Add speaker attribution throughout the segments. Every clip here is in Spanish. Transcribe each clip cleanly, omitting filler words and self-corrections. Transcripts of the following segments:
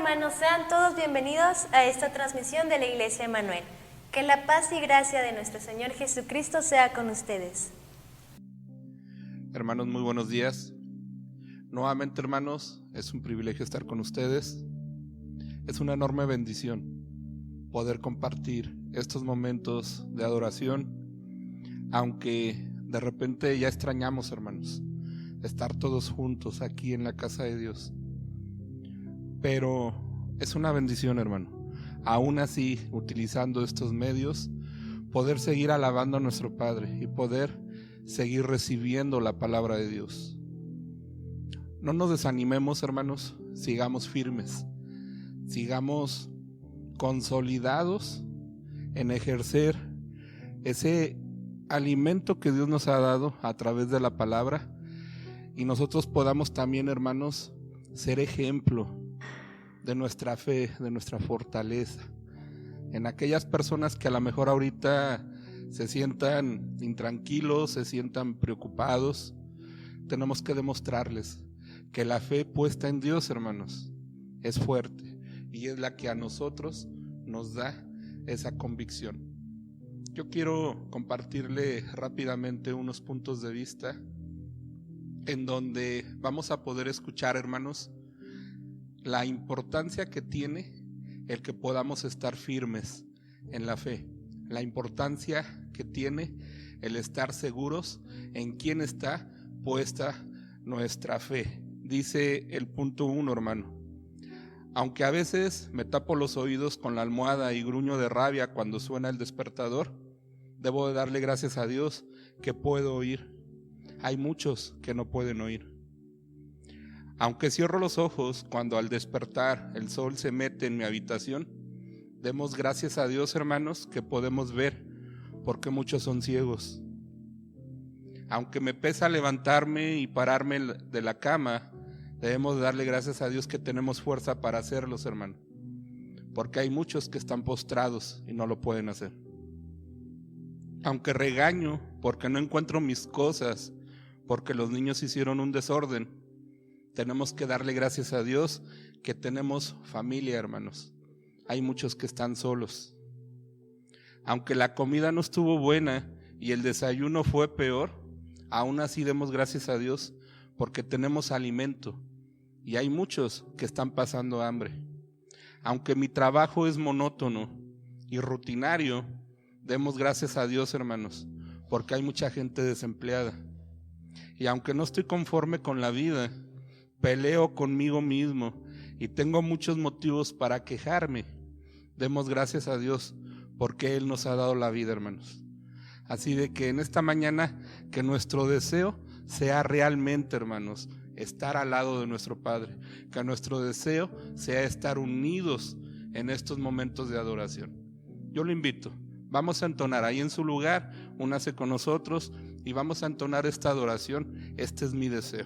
Speaker 1: hermanos, sean todos bienvenidos a esta transmisión de la Iglesia Emmanuel. Que la paz y gracia de nuestro Señor Jesucristo sea con ustedes.
Speaker 2: Hermanos, muy buenos días. Nuevamente, hermanos, es un privilegio estar con ustedes. Es una enorme bendición poder compartir estos momentos de adoración, aunque de repente ya extrañamos, hermanos, estar todos juntos aquí en la casa de Dios. Pero es una bendición, hermano, aún así, utilizando estos medios, poder seguir alabando a nuestro Padre y poder seguir recibiendo la palabra de Dios. No nos desanimemos, hermanos, sigamos firmes, sigamos consolidados en ejercer ese alimento que Dios nos ha dado a través de la palabra, y nosotros podamos también, hermanos, ser ejemplo de nuestra fe, de nuestra fortaleza, en aquellas personas que a lo mejor ahorita se sientan intranquilos, se sientan preocupados. Tenemos que demostrarles que la fe puesta en Dios, hermanos, es fuerte y es la que a nosotros nos da esa convicción. Yo quiero compartirle rápidamente unos puntos de vista en donde vamos a poder escuchar, hermanos, la importancia que tiene el que podamos estar firmes en la fe, la importancia que tiene el estar seguros en quién está puesta nuestra fe. Dice el punto 1, hermano: aunque a veces me tapo los oídos con la almohada y gruño de rabia cuando suena el despertador, debo de darle gracias a Dios que puedo oír. Hay muchos que no pueden oír. Aunque cierro los ojos cuando al despertar el sol se mete en mi habitación, demos gracias a Dios, hermanos, que podemos ver, porque muchos son ciegos. Aunque me pesa levantarme y pararme de la cama, debemos darle gracias a Dios que tenemos fuerza para hacerlos, hermano, porque hay muchos que están postrados y no lo pueden hacer. Aunque regaño porque no encuentro mis cosas, porque los niños hicieron un desorden, tenemos que darle gracias a Dios que tenemos familia, hermanos. Hay muchos que están solos. Aunque la comida no estuvo buena y el desayuno fue peor, aún así demos gracias a Dios porque tenemos alimento. Y hay muchos que están pasando hambre. Aunque mi trabajo es monótono y rutinario, demos gracias a Dios, hermanos, porque hay mucha gente desempleada. Y aunque no estoy conforme con la vida, peleo conmigo mismo y tengo muchos motivos para quejarme, demos gracias a Dios porque Él nos ha dado la vida, hermanos. Así de que en esta mañana, que nuestro deseo sea realmente, hermanos, estar al lado de nuestro Padre, que nuestro deseo sea estar unidos en estos momentos de adoración. Yo lo invito, vamos a entonar ahí en su lugar, únase con nosotros y vamos a entonar esta adoración. Este es mi deseo.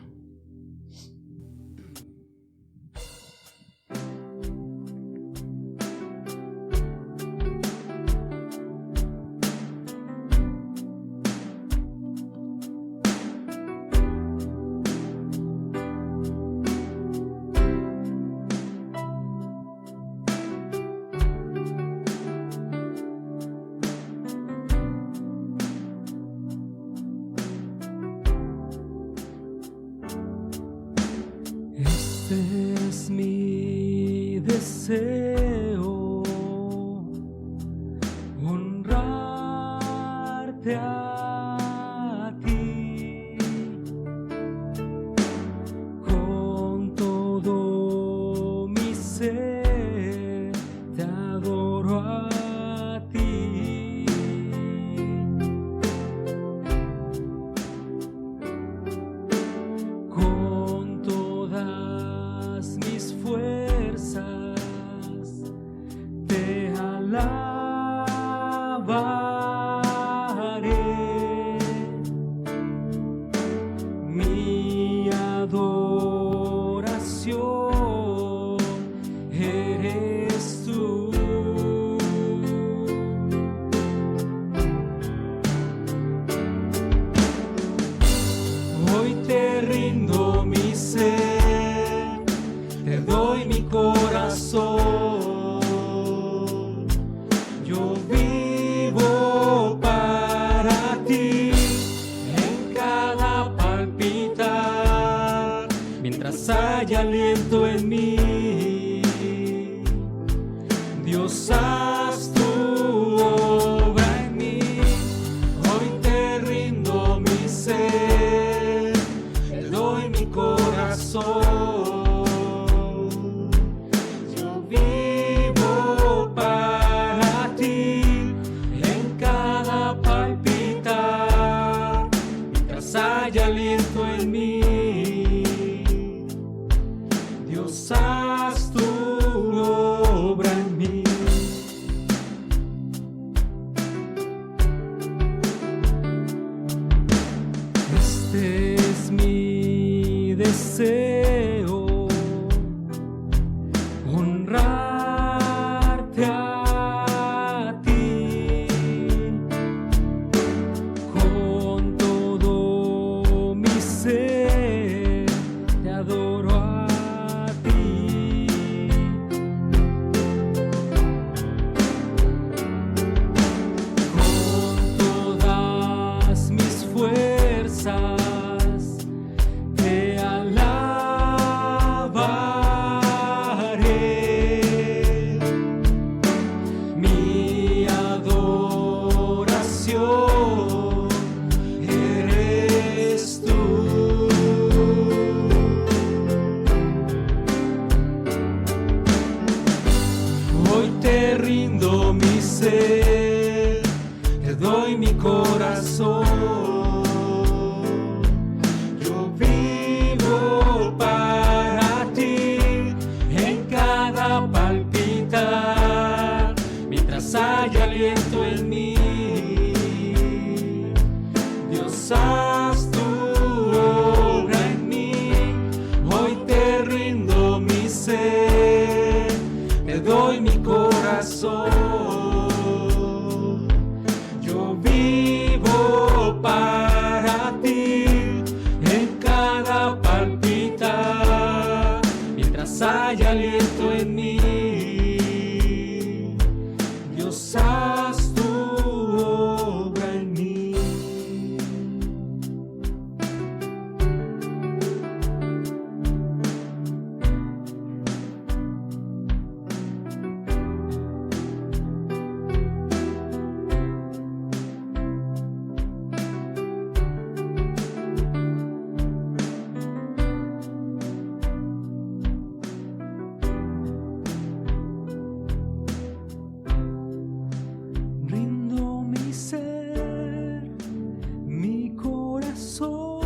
Speaker 3: Este es mi deseo, honrarte a ti con todo mi ser, te adoro a ti. Con todas mis fuerzas mientras haya aliento en mí. Dios, haz tu obra en mí. Hoy te rindo mi ser, te doy mi corazón. Yo vivo para ti en cada palpitar, mientras haya aliento en mí. Dios, haz tu obra en mí. Este es mi deseo, honrarte a ti con todo mi ser, te adoro a ti. Con todas mis fuerzas te alabaré. Mi adoración eres tú. Hoy te rindo mi ser, te doy mi corazón. Yo vivo para ti en cada palpitar, mientras haya aliento en mí. Dios, haz tu obra en mí. Hoy te rindo mi ser, te doy mi corazón. Yo vivo para ti en cada palpitar, mientras haya aliento en mí. Dios, haz tu obra en mí. Rindo mi ser, mi corazón.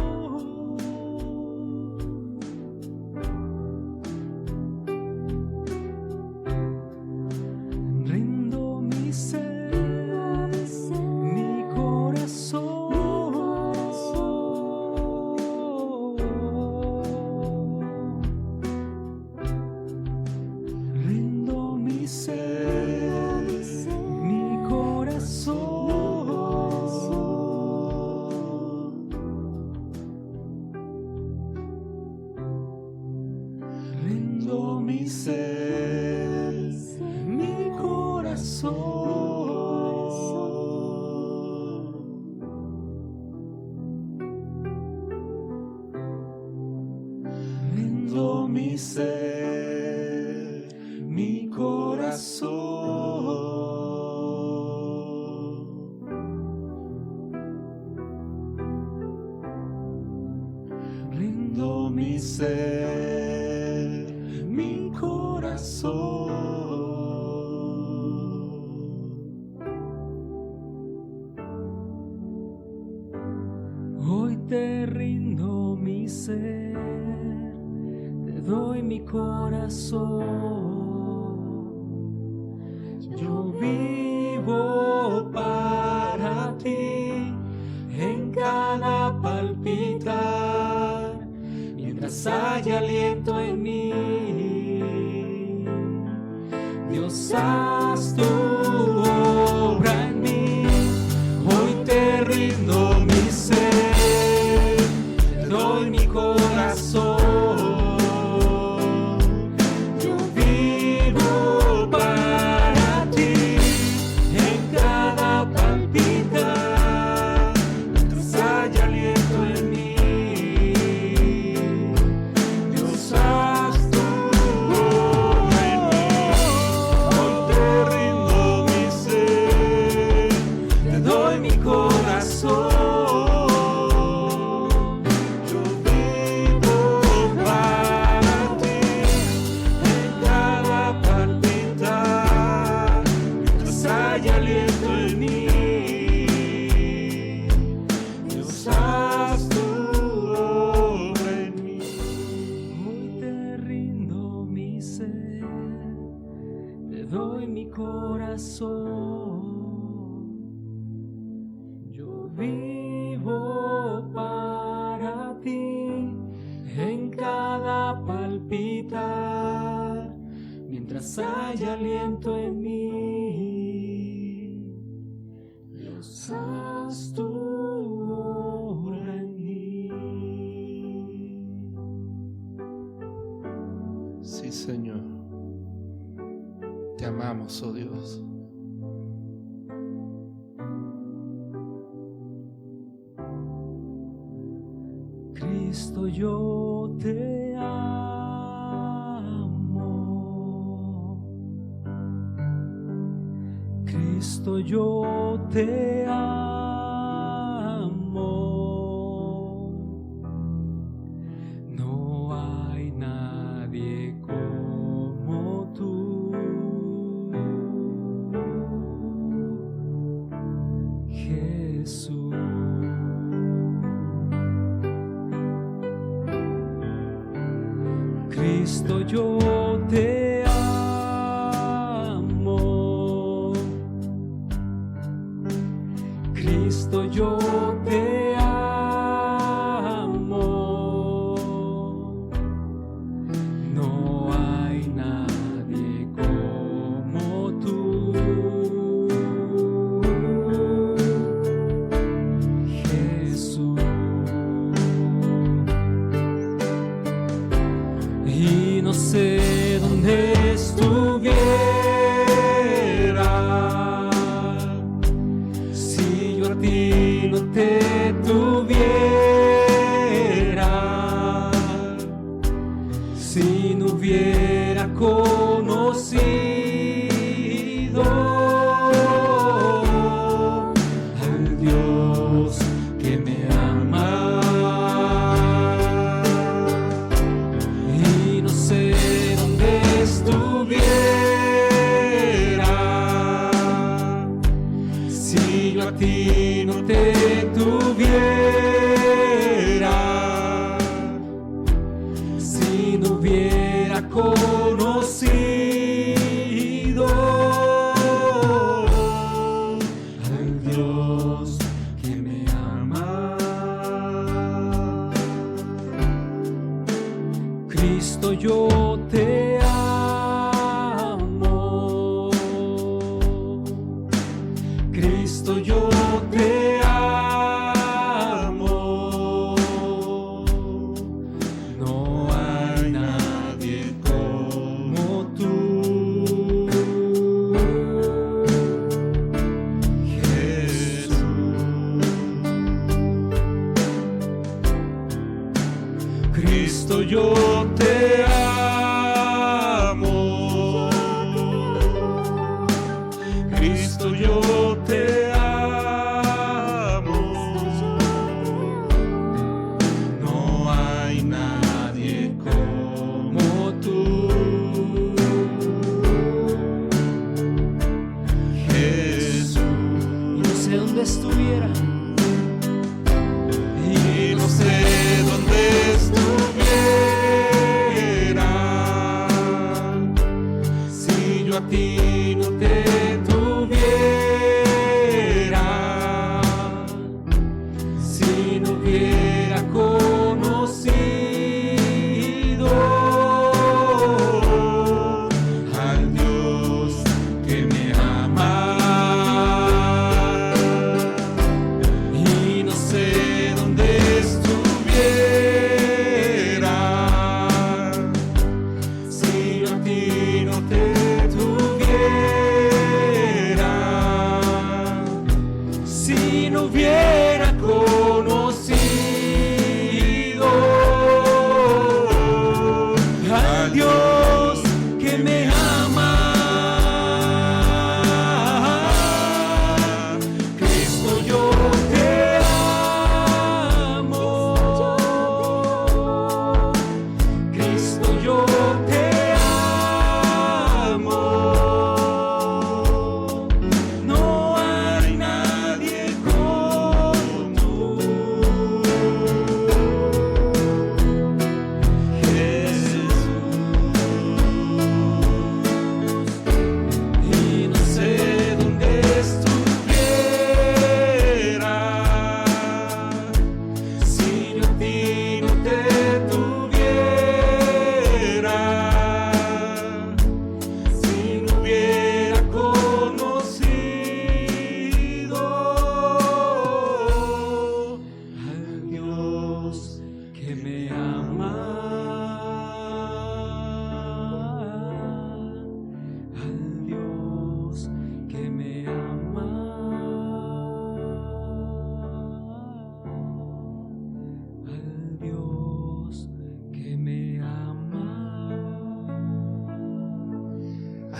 Speaker 3: Rindo mi ser, mi corazón. Rindo mi ser, mi corazón. Rindo mi ser, mi corazón. Rindo mi ser, mi corazón. Rindo mi ser, mi corazón. Hoy te rindo mi ser, te doy mi corazón. Yo vivo para ti en cada palpitar, mientras haya aliento en mí. Dios, haz tu obra en mí. Hoy te rindo mi ser, te doy mi corazón. Yo vivo para ti en cada palpitar, mientras haya aliento en mí. corazón. Yo vivo para ti en cada palpitar, mientras haya aliento en mí. Dios, haz tu obra en mí.
Speaker 2: Sí, Señor. Te amamos, oh Dios.
Speaker 3: Cristo, yo te amo. Cristo, yo te amo. No hay nadie como tú, Jesús. Cristo, yo te amo. Cristo, yo te amo. No hay nadie como tú, Jesús. Y no sé dónde estuviera si yo a ti no te tuviera, si no hubiera conocido al Dios que me ama. Y no sé dónde estuviera si yo a ti no te tuviera, si no hubiera conocido al Dios que me ama. Cristo, yo te amo. Cristo, yo te amo. No hay nadie como tú, Jesús. Cristo, yo te amo.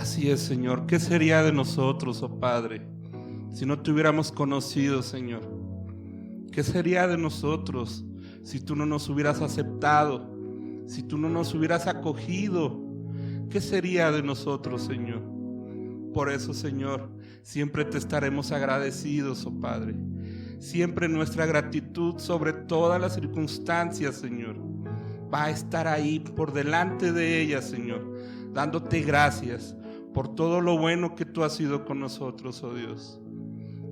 Speaker 2: Así es, Señor. ¿Qué sería de nosotros, oh Padre, si no te hubiéramos conocido, Señor? ¿Qué sería de nosotros si tú no nos hubieras aceptado? Si tú no nos hubieras acogido, ¿qué sería de nosotros, Señor? Por eso, Señor, siempre te estaremos agradecidos, oh Padre. Siempre nuestra gratitud sobre todas las circunstancias, Señor, va a estar ahí por delante de ellas, Señor, dándote gracias por todo lo bueno que tú has sido con nosotros, oh Dios.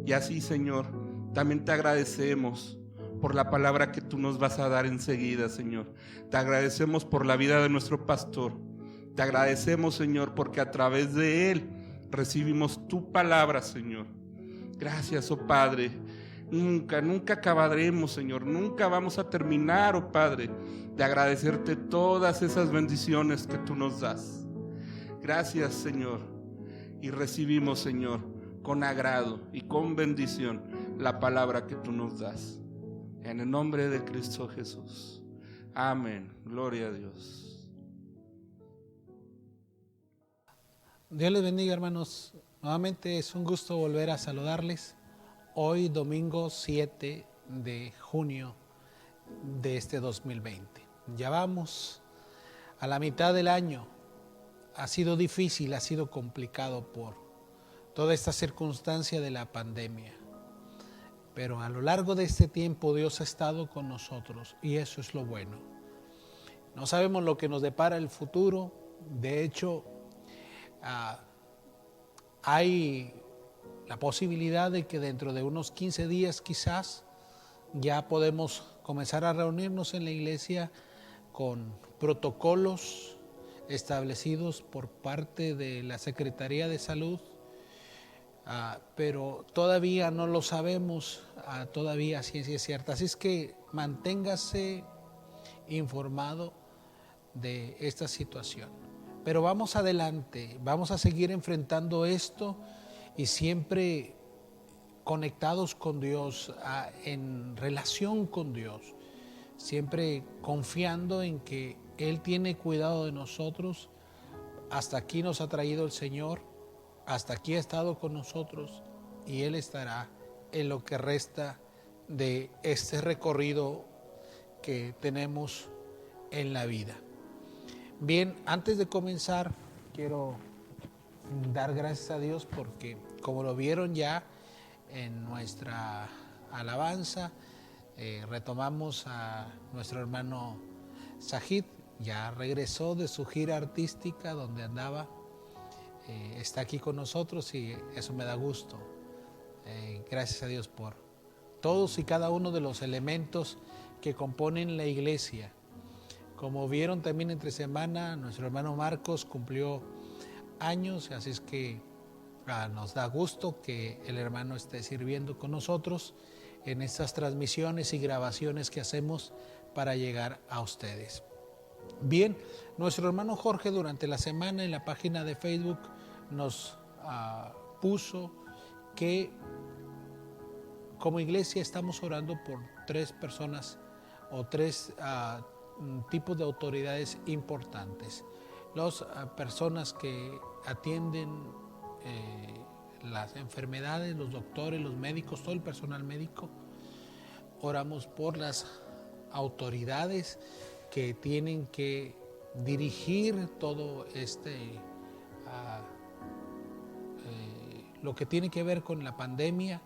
Speaker 2: Y así, Señor, también te agradecemos por la palabra que tú nos vas a dar enseguida, Señor. Te agradecemos por la vida de nuestro pastor. Te agradecemos, Señor, porque a través de él recibimos tu palabra, Señor. Gracias, oh Padre. Nunca acabaremos, Señor. Nunca vamos a terminar, oh Padre, de agradecerte todas esas bendiciones que tú nos das. Gracias, Señor. Y recibimos, Señor, con agrado y con bendición la palabra que tú nos das. En el nombre de Cristo Jesús. Amén. Gloria a Dios.
Speaker 4: Dios les bendiga, hermanos. Nuevamente es un gusto volver a saludarles. Hoy domingo 7 de junio de este 2020. Ya vamos a la mitad del año. Ha sido difícil, ha sido complicado por toda esta circunstancia de la pandemia. Pero a lo largo de este tiempo Dios ha estado con nosotros y eso es lo bueno. No sabemos lo que nos depara el futuro. De hecho, hay la posibilidad de que dentro de unos 15 días quizás ya podemos comenzar a reunirnos en la iglesia con protocolos establecidos por parte de la Secretaría de Salud, pero todavía no lo sabemos, todavía a ciencia cierta. Así es que manténgase informado de esta situación. Pero vamos adelante, vamos a seguir enfrentando esto y siempre conectados con Dios, en relación con Dios, siempre confiando en que Él tiene cuidado de nosotros. Hasta aquí nos ha traído el Señor, hasta aquí ha estado con nosotros y Él estará en lo que resta de este recorrido que tenemos en la vida. Bien, antes de comenzar, quiero dar gracias a Dios porque, como lo vieron ya en nuestra alabanza, retomamos a nuestro hermano Sajid. Ya regresó de su gira artística donde andaba, está aquí con nosotros y eso me da gusto. Gracias a Dios por todos y cada uno de los elementos que componen la iglesia. Como vieron también entre semana, nuestro hermano Marcos cumplió años, así es que nos da gusto que el hermano esté sirviendo con nosotros en estas transmisiones y grabaciones que hacemos para llegar a ustedes. Bien, nuestro hermano Jorge durante la semana en la página de Facebook nos puso que como iglesia estamos orando por 3 personas o 3 tipos de autoridades importantes. Las personas que atienden las enfermedades, los doctores, los médicos, todo el personal médico. Oramos por las autoridades que tienen que dirigir todo lo que tiene que ver con la pandemia.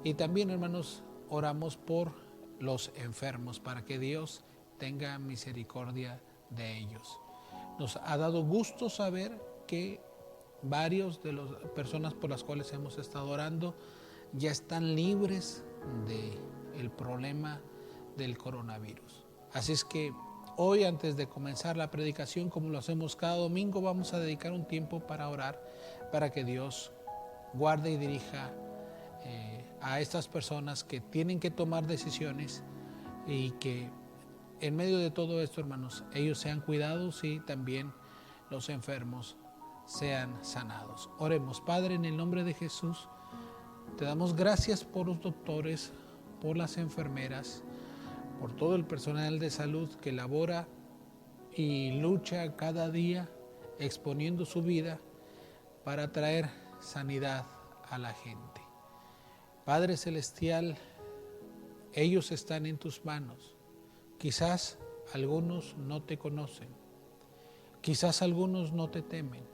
Speaker 4: Y también, hermanos, oramos por los enfermos para que Dios tenga misericordia de ellos. Nos ha dado gusto saber que varios de las personas por las cuales hemos estado orando ya están libres del problema del coronavirus. Así es que hoy, antes de comenzar la predicación, como lo hacemos cada domingo, vamos a dedicar un tiempo para orar, para que Dios guarde y dirija a estas personas que tienen que tomar decisiones y que en medio de todo esto, hermanos, ellos sean cuidados y también los enfermos sean sanados. Oremos. Padre, en el nombre de Jesús, te damos gracias por los doctores, por las enfermeras, por todo el personal de salud que labora y lucha cada día exponiendo su vida para traer sanidad a la gente. Padre Celestial, ellos están en tus manos. Quizás algunos no te conocen, quizás algunos no te temen,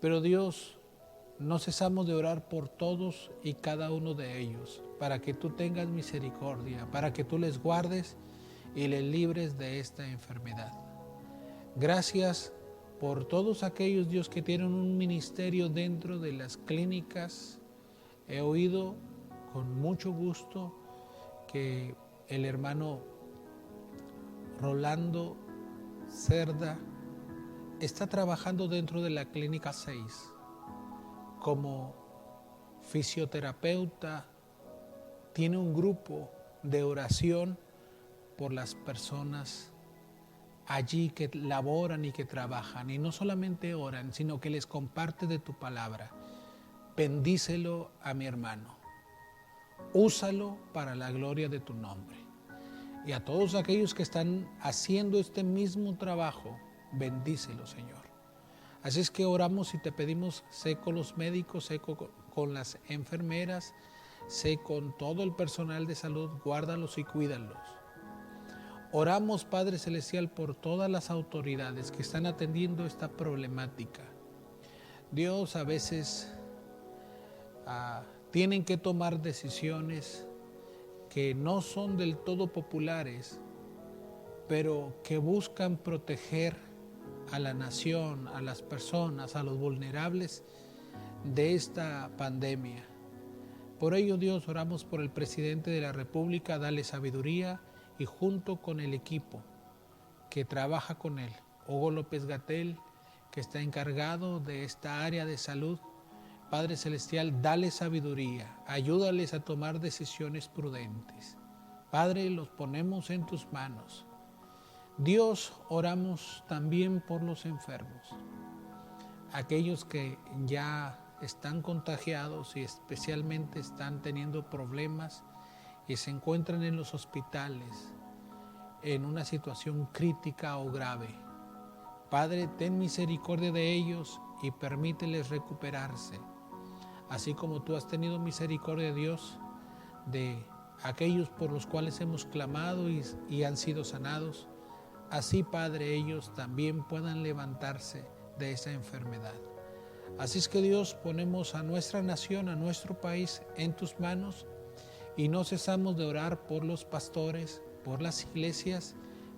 Speaker 4: pero Dios, no cesamos de orar por todos y cada uno de ellos, para que tú tengas misericordia, para que tú les guardes y les libres de esta enfermedad. Gracias por todos aquellos, Dios, que tienen un ministerio dentro de las clínicas. He oído con mucho gusto que el hermano Rolando Cerda está trabajando dentro de la Clínica 6 como fisioterapeuta. Tiene un grupo de oración por las personas allí que laboran y que trabajan, y no solamente oran, sino que les comparte de tu palabra. Bendícelo a mi hermano, úsalo para la gloria de tu nombre. Y a todos aquellos que están haciendo este mismo trabajo, bendícelo, Señor. Así es que oramos y te pedimos, sé con los médicos, sé con las enfermeras, sé con todo el personal de salud, guárdalos y cuídalos. Oramos, Padre Celestial, por todas las autoridades que están atendiendo esta problemática. Dios, a veces tienen que tomar decisiones que no son del todo populares, pero que buscan proteger a la nación, a las personas, a los vulnerables de esta pandemia. Por ello, Dios, oramos por el presidente de la República, dale sabiduría, y junto con el equipo que trabaja con él, Hugo López-Gatell, que está encargado de esta área de salud, Padre Celestial, dale sabiduría, ayúdales a tomar decisiones prudentes. Padre, los ponemos en tus manos. Dios, oramos también por los enfermos, aquellos que ya están contagiados y especialmente están teniendo problemas y se encuentran en los hospitales en una situación crítica o grave. Padre, ten misericordia de ellos y permíteles recuperarse, así como tú has tenido misericordia, Dios, de aquellos por los cuales hemos clamado y han sido sanados. Así, Padre, ellos también puedan levantarse de esa enfermedad. Así es que, Dios, ponemos a nuestra nación, a nuestro país en tus manos, y no cesamos de orar por los pastores, por las iglesias,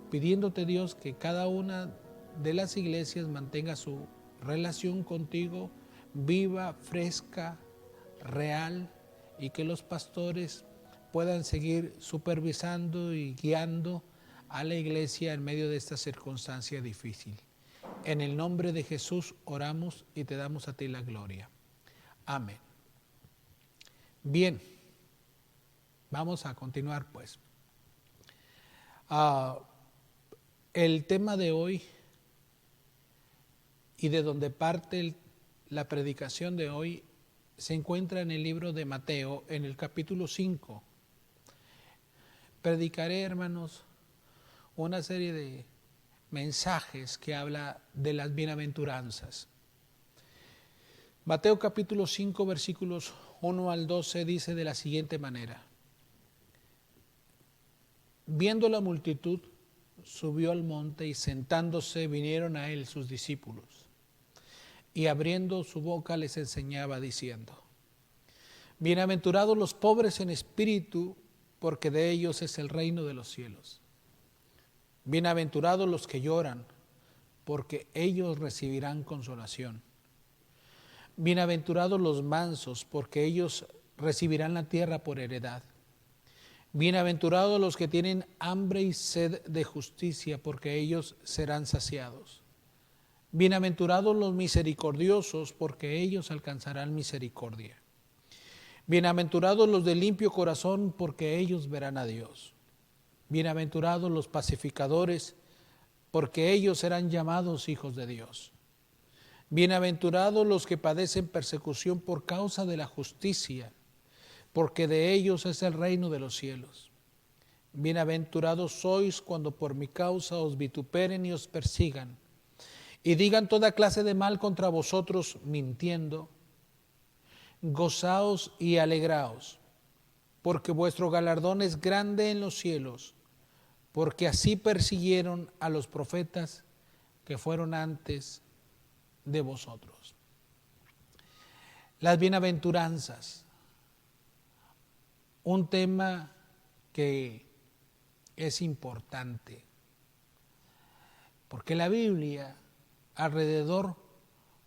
Speaker 4: pidiéndote, Dios, que cada una de las iglesias mantenga su relación contigo viva, fresca, real, y que los pastores puedan seguir supervisando y guiando a la iglesia en medio de esta circunstancia difícil. En el nombre de Jesús oramos y te damos a ti la gloria. Amén. Bien, vamos a continuar pues. El tema de hoy y de donde parte la predicación de hoy se encuentra en el libro de Mateo, en el capítulo 5. Predicaré, hermanos, una serie de mensajes que habla de las bienaventuranzas. Mateo capítulo 5, versículos 1 al 12 dice de la siguiente manera: viendo la multitud, subió al monte y sentándose vinieron a él sus discípulos. Y abriendo su boca les enseñaba diciendo: bienaventurados los pobres en espíritu, porque de ellos es el reino de los cielos. Bienaventurados los que lloran, porque ellos recibirán consolación. Bienaventurados los mansos, porque ellos recibirán la tierra por heredad. Bienaventurados los que tienen hambre y sed de justicia, porque ellos serán saciados. Bienaventurados los misericordiosos, porque ellos alcanzarán misericordia. Bienaventurados los de limpio corazón, porque ellos verán a Dios. Bienaventurados los pacificadores, porque ellos serán llamados hijos de Dios. Bienaventurados los que padecen persecución por causa de la justicia, porque de ellos es el reino de los cielos. Bienaventurados sois cuando por mi causa os vituperen y os persigan, y digan toda clase de mal contra vosotros mintiendo, gozaos y alegraos, porque vuestro galardón es grande en los cielos, porque así persiguieron a los profetas que fueron antes de vosotros. Las bienaventuranzas, un tema que es importante, porque la Biblia alrededor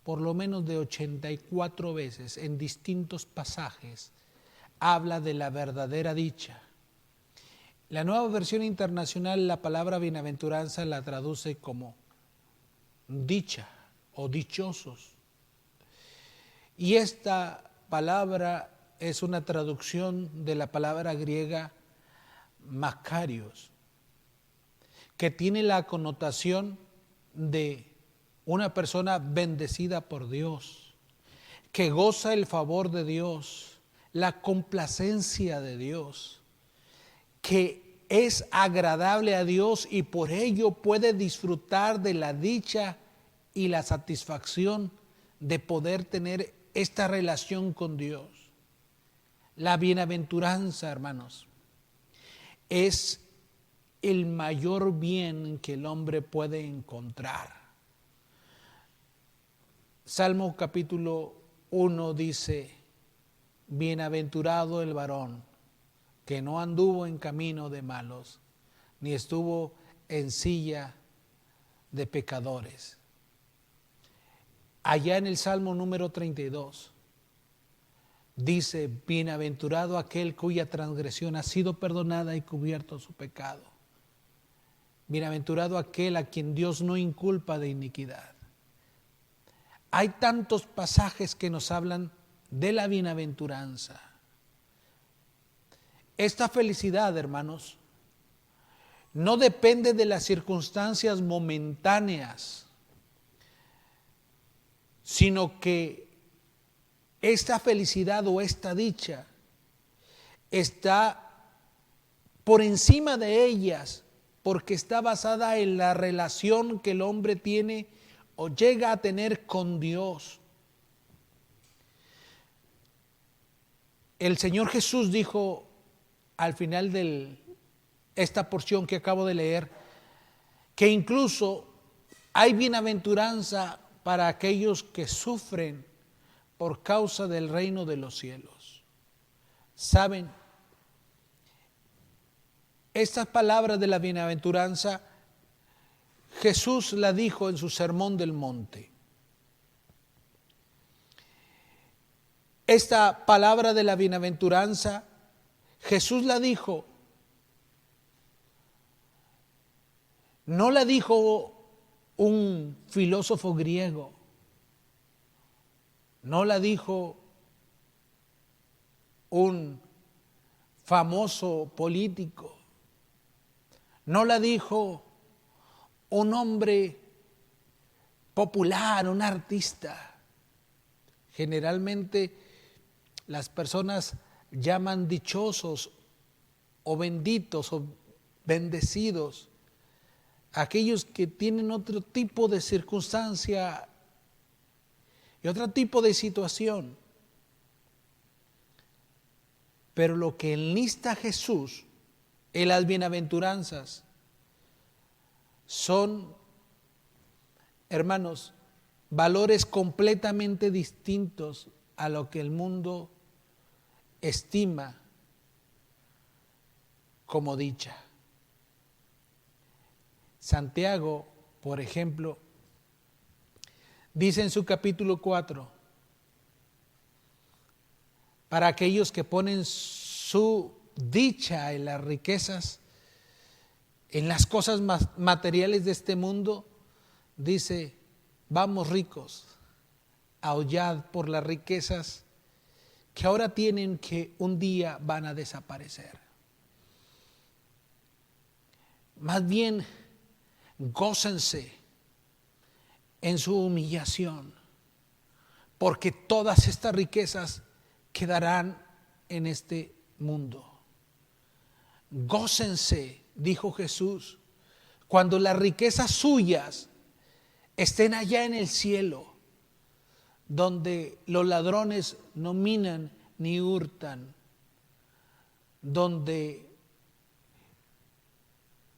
Speaker 4: por lo menos de 84 veces en distintos pasajes habla de la verdadera dicha. La Nueva Versión Internacional, la palabra bienaventuranza la traduce como dicha o dichosos. Y esta palabra es una traducción de la palabra griega makarios, que tiene la connotación de una persona bendecida por Dios, que goza el favor de Dios, la complacencia de Dios, que es agradable a Dios y por ello puede disfrutar de la dicha y la satisfacción de poder tener esta relación con Dios. La bienaventuranza, hermanos, es el mayor bien que el hombre puede encontrar. Salmo capítulo 1 dice: bienaventurado el varón que no anduvo en camino de malos, ni estuvo en silla de pecadores. Allá en el Salmo número 32 dice: bienaventurado aquel cuya transgresión ha sido perdonada y cubierto su pecado. Bienaventurado aquel a quien Dios no inculpa de iniquidad. Hay tantos pasajes que nos hablan de la bienaventuranza. Esta felicidad, hermanos, no depende de las circunstancias momentáneas, sino que esta felicidad o esta dicha está por encima de ellas, porque está basada en la relación que el hombre tiene o llega a tener con Dios. El Señor Jesús dijo al final de esta porción que acabo de leer, que incluso hay bienaventuranza para aquellos que sufren por causa del reino de los cielos. ¿Saben? Estas palabras de la bienaventuranza Jesús la dijo en su sermón del monte. Esta palabra de la bienaventuranza, Jesús la dijo, no la dijo un filósofo griego, no la dijo un famoso político, no la dijo un hombre popular, un artista. Generalmente las personas llaman dichosos o benditos o bendecidos aquellos que tienen otro tipo de circunstancia y otro tipo de situación. Pero lo que enlista Jesús en las bienaventuranzas son, hermanos, valores completamente distintos a lo que el mundo estima como dicha. Santiago, por ejemplo, dice en su capítulo 4, para aquellos que ponen su dicha en las riquezas, en las cosas materiales de este mundo, dice: vamos ricos, aullad por las riquezas que ahora tienen, que un día van a desaparecer. Más bien, gócense en su humillación, porque todas estas riquezas quedarán en este mundo. Gócense, dijo Jesús, cuando las riquezas suyas estén allá en el cielo, donde los ladrones no minan ni hurtan, donde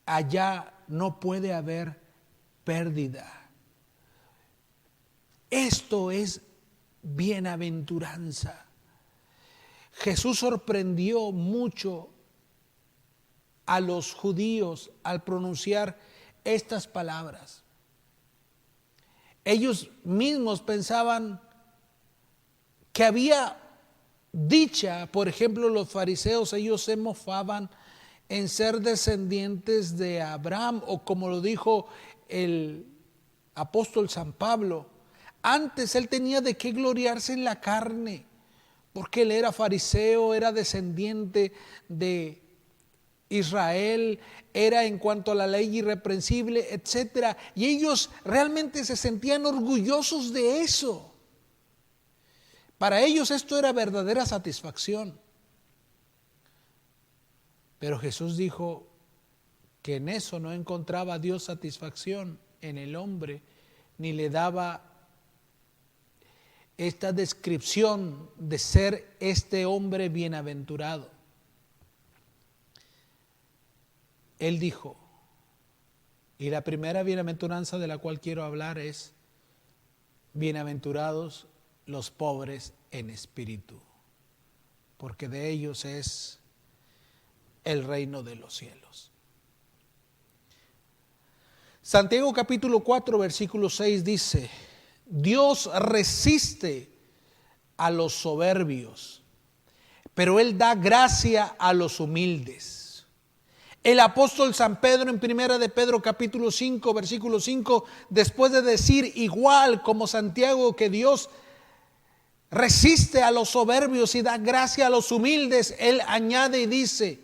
Speaker 4: allá no puede haber pérdida. Esto es bienaventuranza. Jesús sorprendió mucho a los judíos al pronunciar estas palabras. Ellos mismos pensaban que había dicha, por ejemplo, los fariseos, ellos se mofaban en ser descendientes de Abraham, o como lo dijo el apóstol San Pablo, antes él tenía de qué gloriarse en la carne, porque él era fariseo, era descendiente de Israel, era en cuanto a la ley irreprensible, etcétera, y ellos realmente se sentían orgullosos de eso. Para ellos esto era verdadera satisfacción. Pero Jesús dijo que en eso no encontraba Dios satisfacción en el hombre, ni le daba esta descripción de ser este hombre bienaventurado. Él dijo, y la primera bienaventuranza de la cual quiero hablar es: bienaventurados los pobres en espíritu, porque de ellos es el reino de los cielos. Santiago capítulo 4 versículo 6 dice: Dios resiste a los soberbios, pero Él da gracia a los humildes. El apóstol San Pedro en primera de Pedro capítulo 5 versículo 5, después de decir igual como Santiago que Dios resiste a los soberbios y da gracia a los humildes, él añade y dice: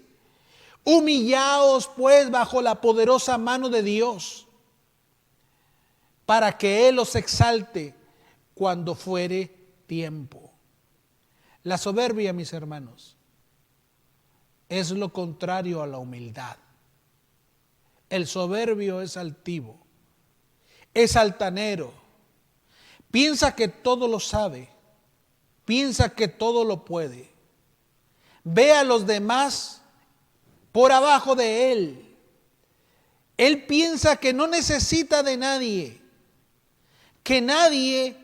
Speaker 4: humillaos pues bajo la poderosa mano de Dios, para que Él os exalte cuando fuere tiempo. La soberbia, mis hermanos, es lo contrario a la humildad. El soberbio es altivo, es altanero, piensa que todo lo sabe, piensa que todo lo puede, ve a los demás por abajo de él. Él piensa que no necesita de nadie, que nadie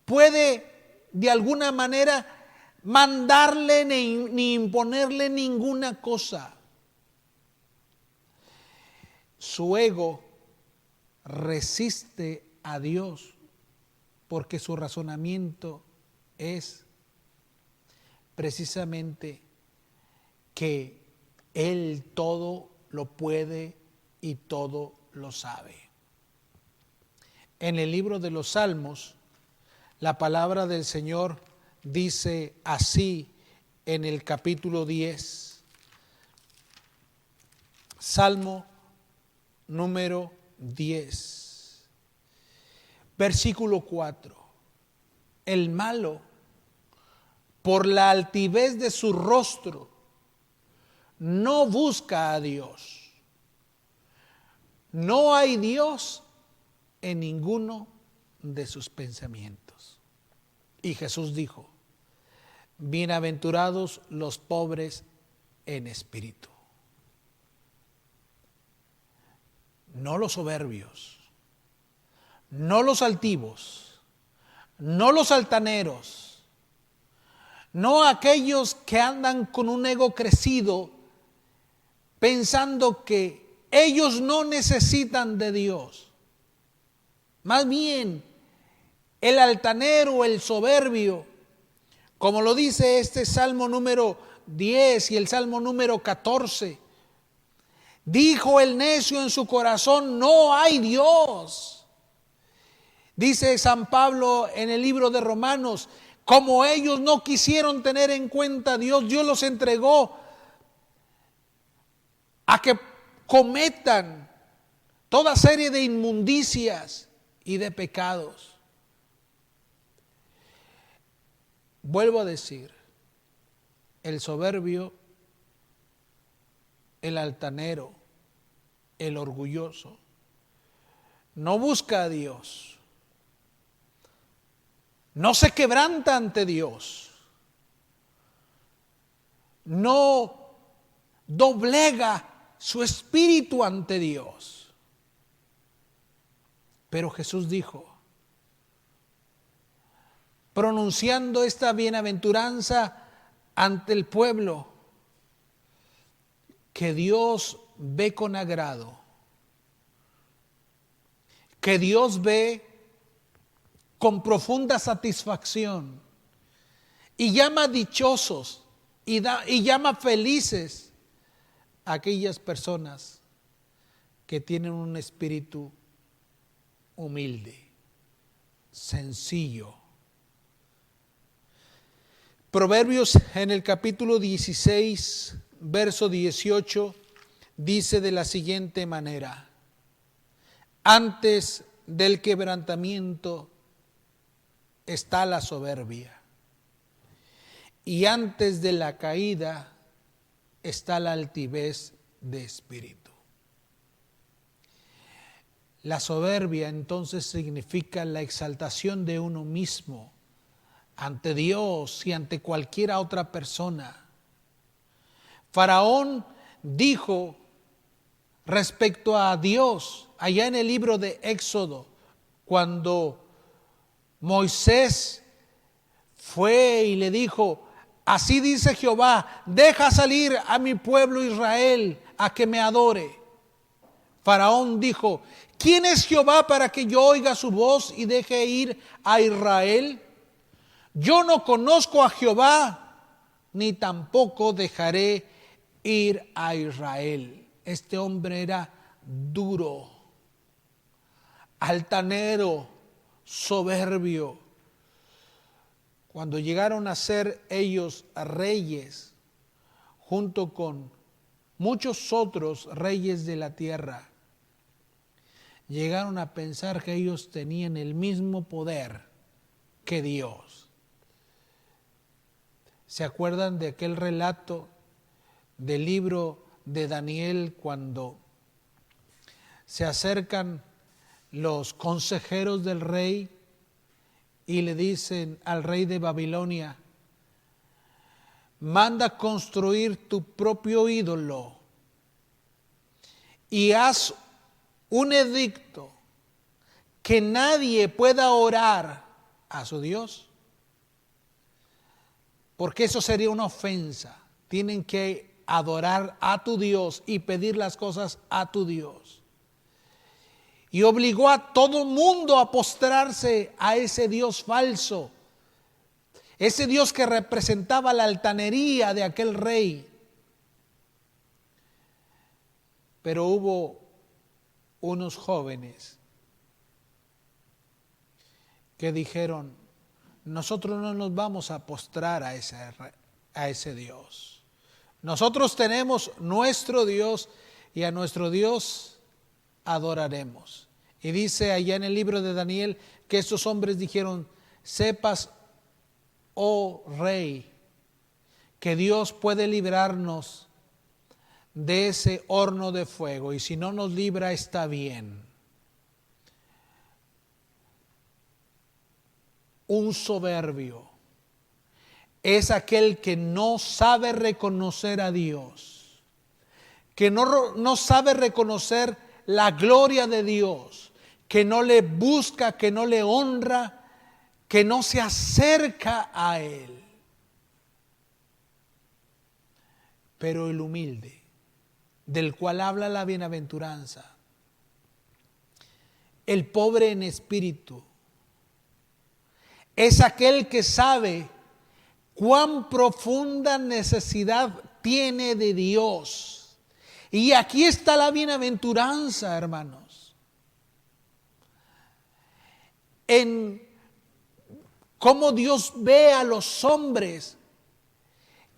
Speaker 4: puede de alguna manera mandarle ni imponerle ninguna cosa. Su ego resiste a Dios porque su razonamiento es precisamente que Él todo lo puede y todo lo sabe. En el libro de los Salmos, la palabra del Señor dice así en el capítulo 10, Salmo número 10, versículo 4: el malo, por la altivez de su rostro, no busca a Dios. No hay Dios en ninguno de sus pensamientos. Y Jesús dijo: bienaventurados los pobres en espíritu. No los soberbios, no los altivos, no los altaneros, no aquellos que andan con un ego crecido pensando que ellos no necesitan de Dios. Más bien, el altanero, el soberbio, como lo dice este Salmo número 10 y el Salmo número 14, dijo el necio en su corazón: no hay Dios. Dice San Pablo en el libro de Romanos: como ellos no quisieron tener en cuenta a Dios, Dios los entregó a que cometan toda serie de inmundicias y de pecados. Vuelvo a decir, el soberbio, el altanero, el orgulloso, no busca a Dios, no se quebranta ante Dios, no doblega su espíritu ante Dios. Pero Jesús dijo, pronunciando esta bienaventuranza ante el pueblo, que Dios ve con agrado, que Dios ve con profunda satisfacción y llama dichosos y llama felices a aquellas personas que tienen un espíritu humilde, sencillo. Proverbios en el capítulo 16, verso 18, dice de la siguiente manera: antes del quebrantamiento está la soberbia, y antes de la caída está la altivez de espíritu. La soberbia entonces significa la exaltación de uno mismo ante Dios y ante cualquier otra persona. Faraón dijo respecto a Dios, allá en el libro de Éxodo, cuando Moisés fue y le dijo: así dice Jehová, deja salir a mi pueblo Israel a que me adore. Faraón dijo: ¿quién es Jehová para que yo oiga su voz y deje ir a Israel? Yo no conozco a Jehová, ni tampoco dejaré ir a Israel. Este hombre era duro, altanero, soberbio. Cuando llegaron a ser ellos reyes, junto con muchos otros reyes de la tierra, llegaron a pensar que ellos tenían el mismo poder que Dios. ¿Se acuerdan de aquel relato del libro de Daniel, cuando se acercan los consejeros del rey y le dicen al rey de Babilonia: manda construir tu propio ídolo y haz un edicto que nadie pueda orar a su Dios? Porque eso sería una ofensa. Tienen que adorar a tu Dios y pedir las cosas a tu Dios. Y obligó a todo mundo a postrarse a ese Dios falso, ese Dios que representaba la altanería de aquel rey. Pero hubo unos jóvenes que dijeron: nosotros no nos vamos a postrar a ese Dios. Nosotros tenemos nuestro Dios y a nuestro Dios adoraremos. Y dice allá en el libro de Daniel que estos hombres dijeron: sepas, oh rey, que Dios puede librarnos de ese horno de fuego, y si no nos libra está bien. Un soberbio es aquel que no sabe reconocer a Dios, que no sabe reconocer la gloria de Dios, que no le busca, que no le honra, que no se acerca a Él. Pero el humilde, del cual habla la bienaventuranza, el pobre en espíritu, es aquel que sabe cuán profunda necesidad tiene de Dios. Y aquí está la bienaventuranza, hermanos, en cómo Dios ve a los hombres,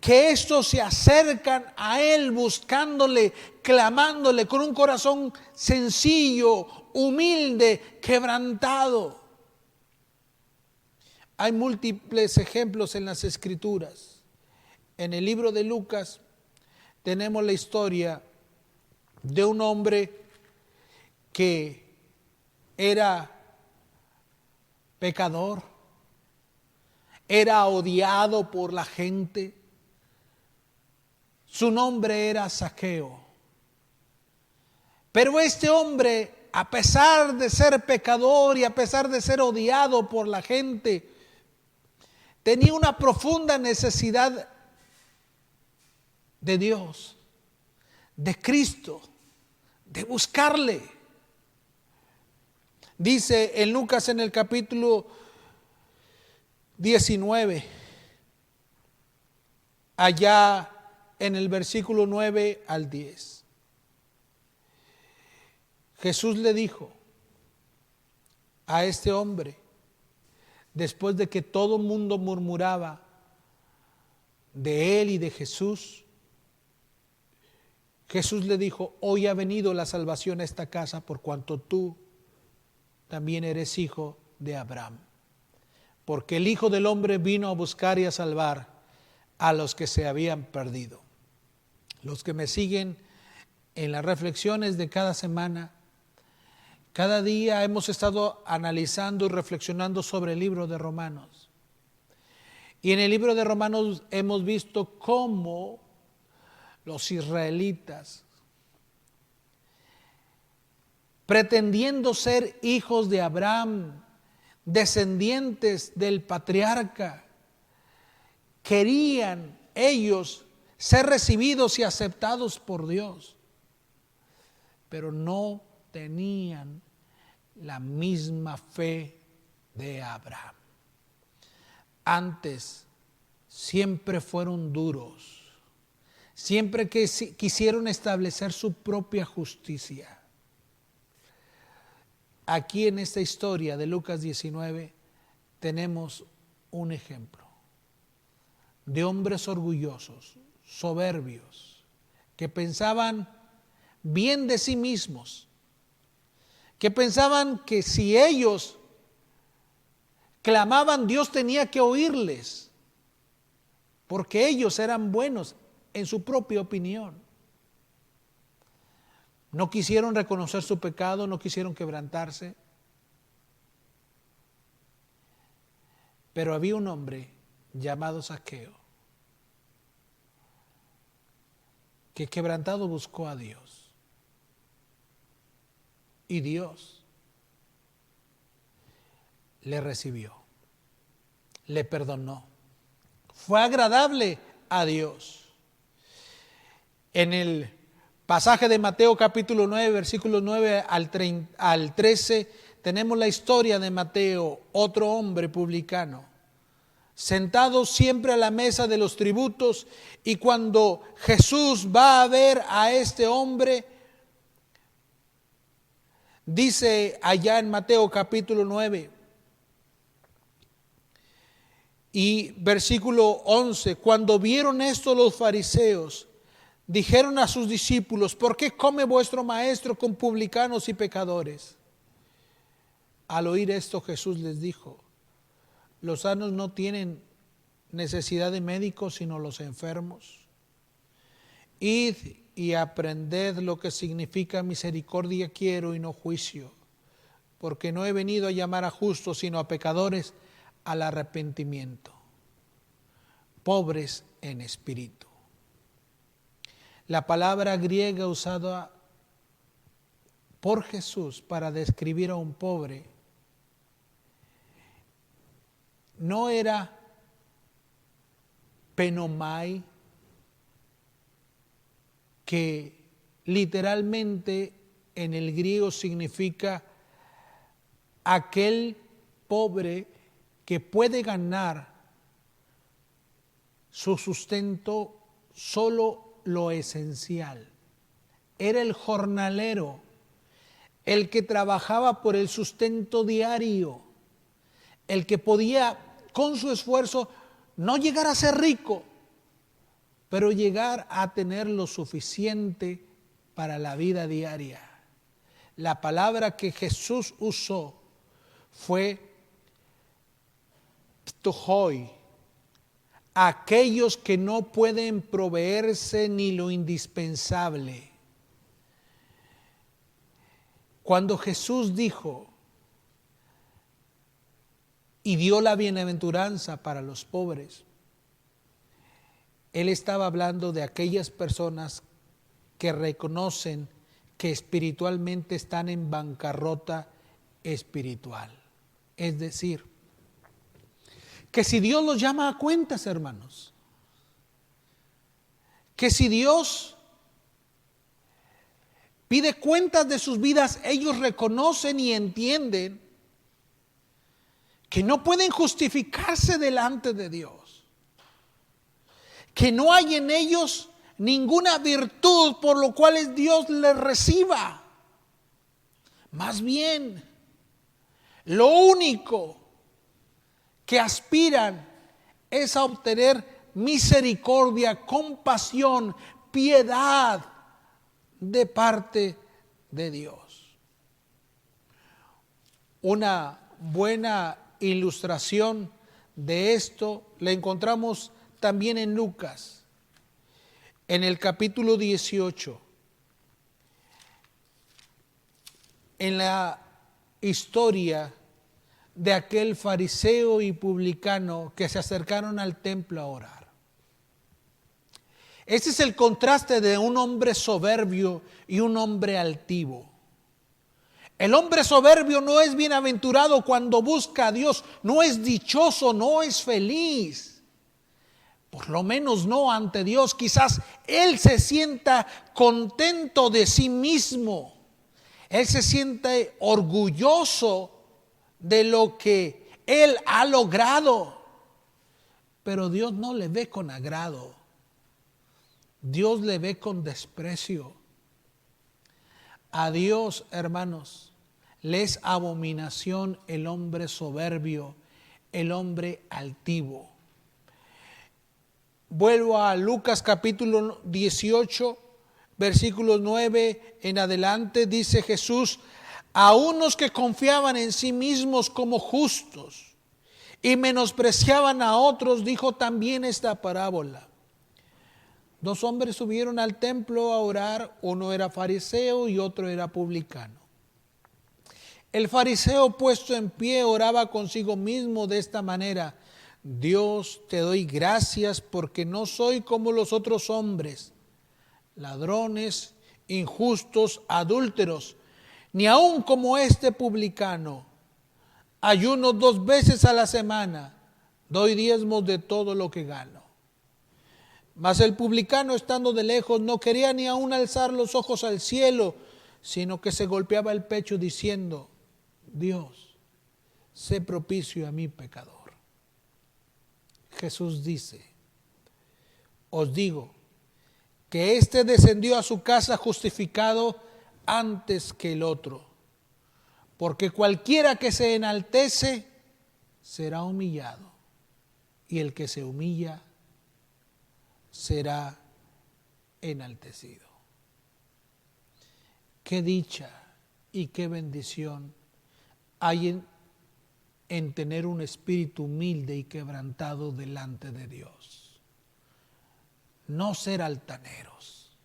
Speaker 4: que estos se acercan a Él buscándole, clamándole con un corazón sencillo, humilde, quebrantado. Hay múltiples ejemplos en las Escrituras. En el libro de Lucas tenemos la historia de un hombre que era pecador, era odiado por la gente. Su nombre era Zaqueo. Pero este hombre, a pesar de ser pecador y a pesar de ser odiado por la gente, tenía una profunda necesidad de Dios, de Cristo, de buscarle. Dice en Lucas en el capítulo 19, allá en el versículo 9 al 10. Jesús le dijo a este hombre, después de que todo el mundo murmuraba de él y de Jesús, Jesús le dijo: hoy ha venido la salvación a esta casa por cuanto tú también eres hijo de Abraham. Porque el Hijo del Hombre vino a buscar y a salvar a los que se habían perdido. Los que me siguen en las reflexiones de cada semana, cada día hemos estado analizando y reflexionando sobre el libro de Romanos. Y en el libro de Romanos hemos visto cómo los israelitas, pretendiendo ser hijos de Abraham, descendientes del patriarca, querían ellos ser recibidos y aceptados por Dios, pero no tenían la misma fe de Abraham. Antes siempre fueron duros, siempre que quisieron establecer su propia justicia. Aquí en esta historia de Lucas 19 tenemos un ejemplo de hombres orgullosos, soberbios, que pensaban bien de sí mismos, que pensaban que si ellos clamaban, Dios tenía que oírles, porque ellos eran buenos en su propia opinión. No quisieron reconocer su pecado, no quisieron quebrantarse. Pero había un hombre llamado Zaqueo que quebrantado buscó a Dios. Y Dios le recibió, le perdonó. Fue agradable a Dios. En el pasaje de Mateo capítulo 9, versículos 9 al 13, tenemos la historia de Mateo, otro hombre publicano, sentado siempre a la mesa de los tributos, y cuando Jesús va a ver a este hombre, dice allá en Mateo capítulo 9 y versículo 11, cuando vieron esto los fariseos, dijeron a sus discípulos: ¿por qué come vuestro maestro con publicanos y pecadores? Al oír esto, Jesús les dijo: los sanos no tienen necesidad de médicos, sino los enfermos. Id y aprended lo que significa misericordia quiero y no juicio, porque no he venido a llamar a justos, sino a pecadores al arrepentimiento, pobres en espíritu. La palabra griega usada por Jesús para describir a un pobre no era penomai, que literalmente en el griego significa aquel pobre que puede ganar su sustento solo lo esencial. Era el jornalero, el que trabajaba por el sustento diario, el que podía con su esfuerzo no llegar a ser rico, pero llegar a tener lo suficiente para la vida diaria. La palabra que Jesús usó fue ptohoi, aquellos que no pueden proveerse ni lo indispensable. Cuando Jesús dijo y dio la bienaventuranza para los pobres, Él estaba hablando de aquellas personas que reconocen que espiritualmente están en bancarrota espiritual. Es decir, que si Dios los llama a cuentas, hermanos, que si Dios pide cuentas de sus vidas, ellos reconocen y entienden que no pueden justificarse delante de Dios, que no hay en ellos ninguna virtud por lo cual Dios les reciba. Más bien, lo único que aspiran es a obtener misericordia, compasión, piedad de parte de Dios. Una buena ilustración de esto la encontramos también en Lucas, en el capítulo 18, en la historia de aquel fariseo y publicano que se acercaron al templo a orar. Este es el contraste de un hombre soberbio y un hombre altivo. El hombre soberbio no es bienaventurado cuando busca a Dios, no es dichoso, no es feliz. Por lo menos no ante Dios. Quizás él se sienta contento de sí mismo. Él se siente orgulloso de lo que él ha logrado. Pero Dios no le ve con agrado. Dios le ve con desprecio. A Dios, hermanos, le es abominación el hombre soberbio, el hombre altivo. Vuelvo a Lucas capítulo 18, versículos 9 en adelante, dice Jesús: a unos que confiaban en sí mismos como justos y menospreciaban a otros, dijo también esta parábola. 2 hombres subieron al templo a orar, uno era fariseo y otro era publicano. El fariseo, puesto en pie, oraba consigo mismo de esta manera: Dios, te doy gracias porque no soy como los otros hombres, ladrones, injustos, adúlteros, ni aun como este publicano. Ayuno 2 veces a la semana, doy diezmos de todo lo que gano. Mas el publicano, estando de lejos, no quería ni aun alzar los ojos al cielo, sino que se golpeaba el pecho diciendo: Dios, sé propicio a mi pecador. Jesús dice: os digo que éste descendió a su casa justificado antes que el otro, porque cualquiera que se enaltece será humillado, y el que se humilla será enaltecido. Qué dicha y qué bendición hay en tener un espíritu humilde y quebrantado delante de Dios. No ser altaneros,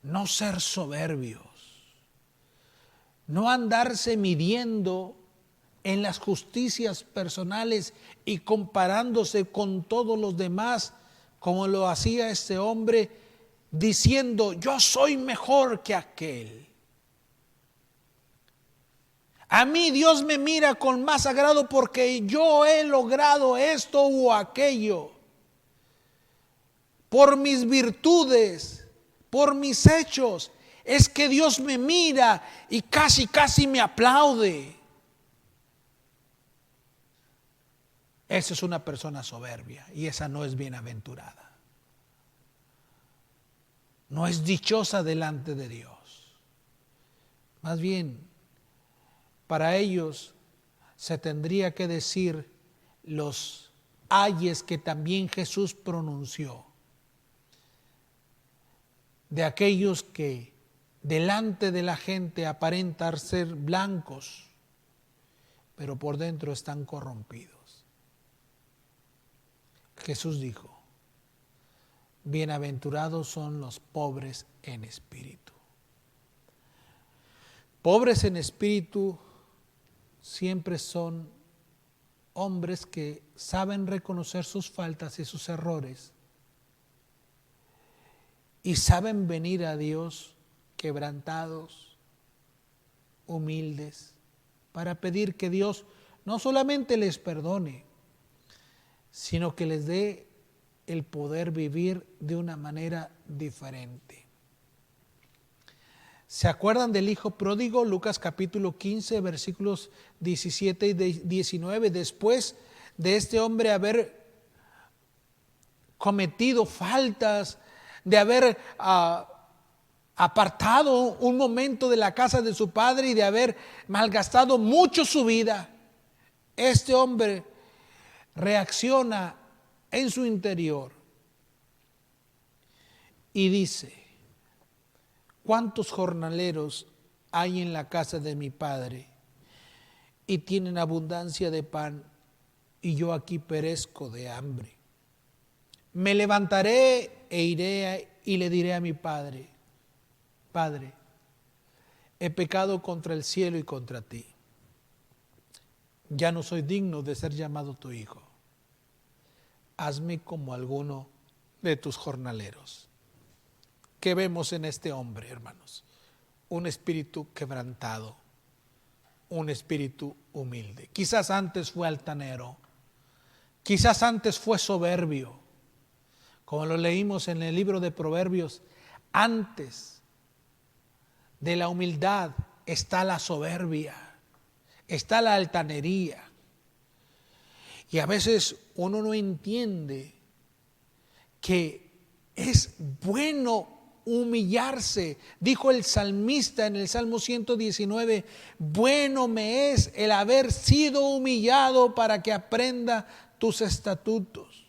Speaker 4: no ser soberbios, no andarse midiendo en las justicias personales y comparándose con todos los demás, como lo hacía este hombre, diciendo: yo soy mejor que aquel. A mí Dios me mira con más agrado porque yo he logrado esto o aquello. Por mis virtudes, por mis hechos, es que Dios me mira y casi me aplaude. Esa es una persona soberbia y esa no es bienaventurada. No es dichosa delante de Dios. Más bien, para ellos se tendría que decir los ayes que también Jesús pronunció, de aquellos que delante de la gente aparentan ser blancos, pero por dentro están corrompidos. Jesús dijo: bienaventurados son los pobres en espíritu. Pobres en espíritu siempre son hombres que saben reconocer sus faltas y sus errores y saben venir a Dios quebrantados, humildes, para pedir que Dios no solamente les perdone, sino que les dé el poder vivir de una manera diferente. ¿Se acuerdan del hijo pródigo? Lucas capítulo 15, versículos 17 y 19. Después de este hombre haber cometido faltas, de haber apartado un momento de la casa de su padre y de haber malgastado mucho su vida, este hombre reacciona en su interior y dice: ¿cuántos jornaleros hay en la casa de mi padre y tienen abundancia de pan y yo aquí perezco de hambre? Me levantaré e iré y le diré a mi padre: Padre, he pecado contra el cielo y contra ti. Ya no soy digno de ser llamado tu hijo. Hazme como alguno de tus jornaleros. ¿Qué vemos en este hombre, hermanos? Un espíritu quebrantado, un espíritu humilde. Quizás antes fue altanero, quizás antes fue soberbio. Como lo leímos en el libro de Proverbios, antes de la humildad está la soberbia, está la altanería. Y a veces uno no entiende que es bueno humillarse. Dijo el salmista en el Salmo 119: bueno me es el haber sido humillado para que aprenda tus estatutos.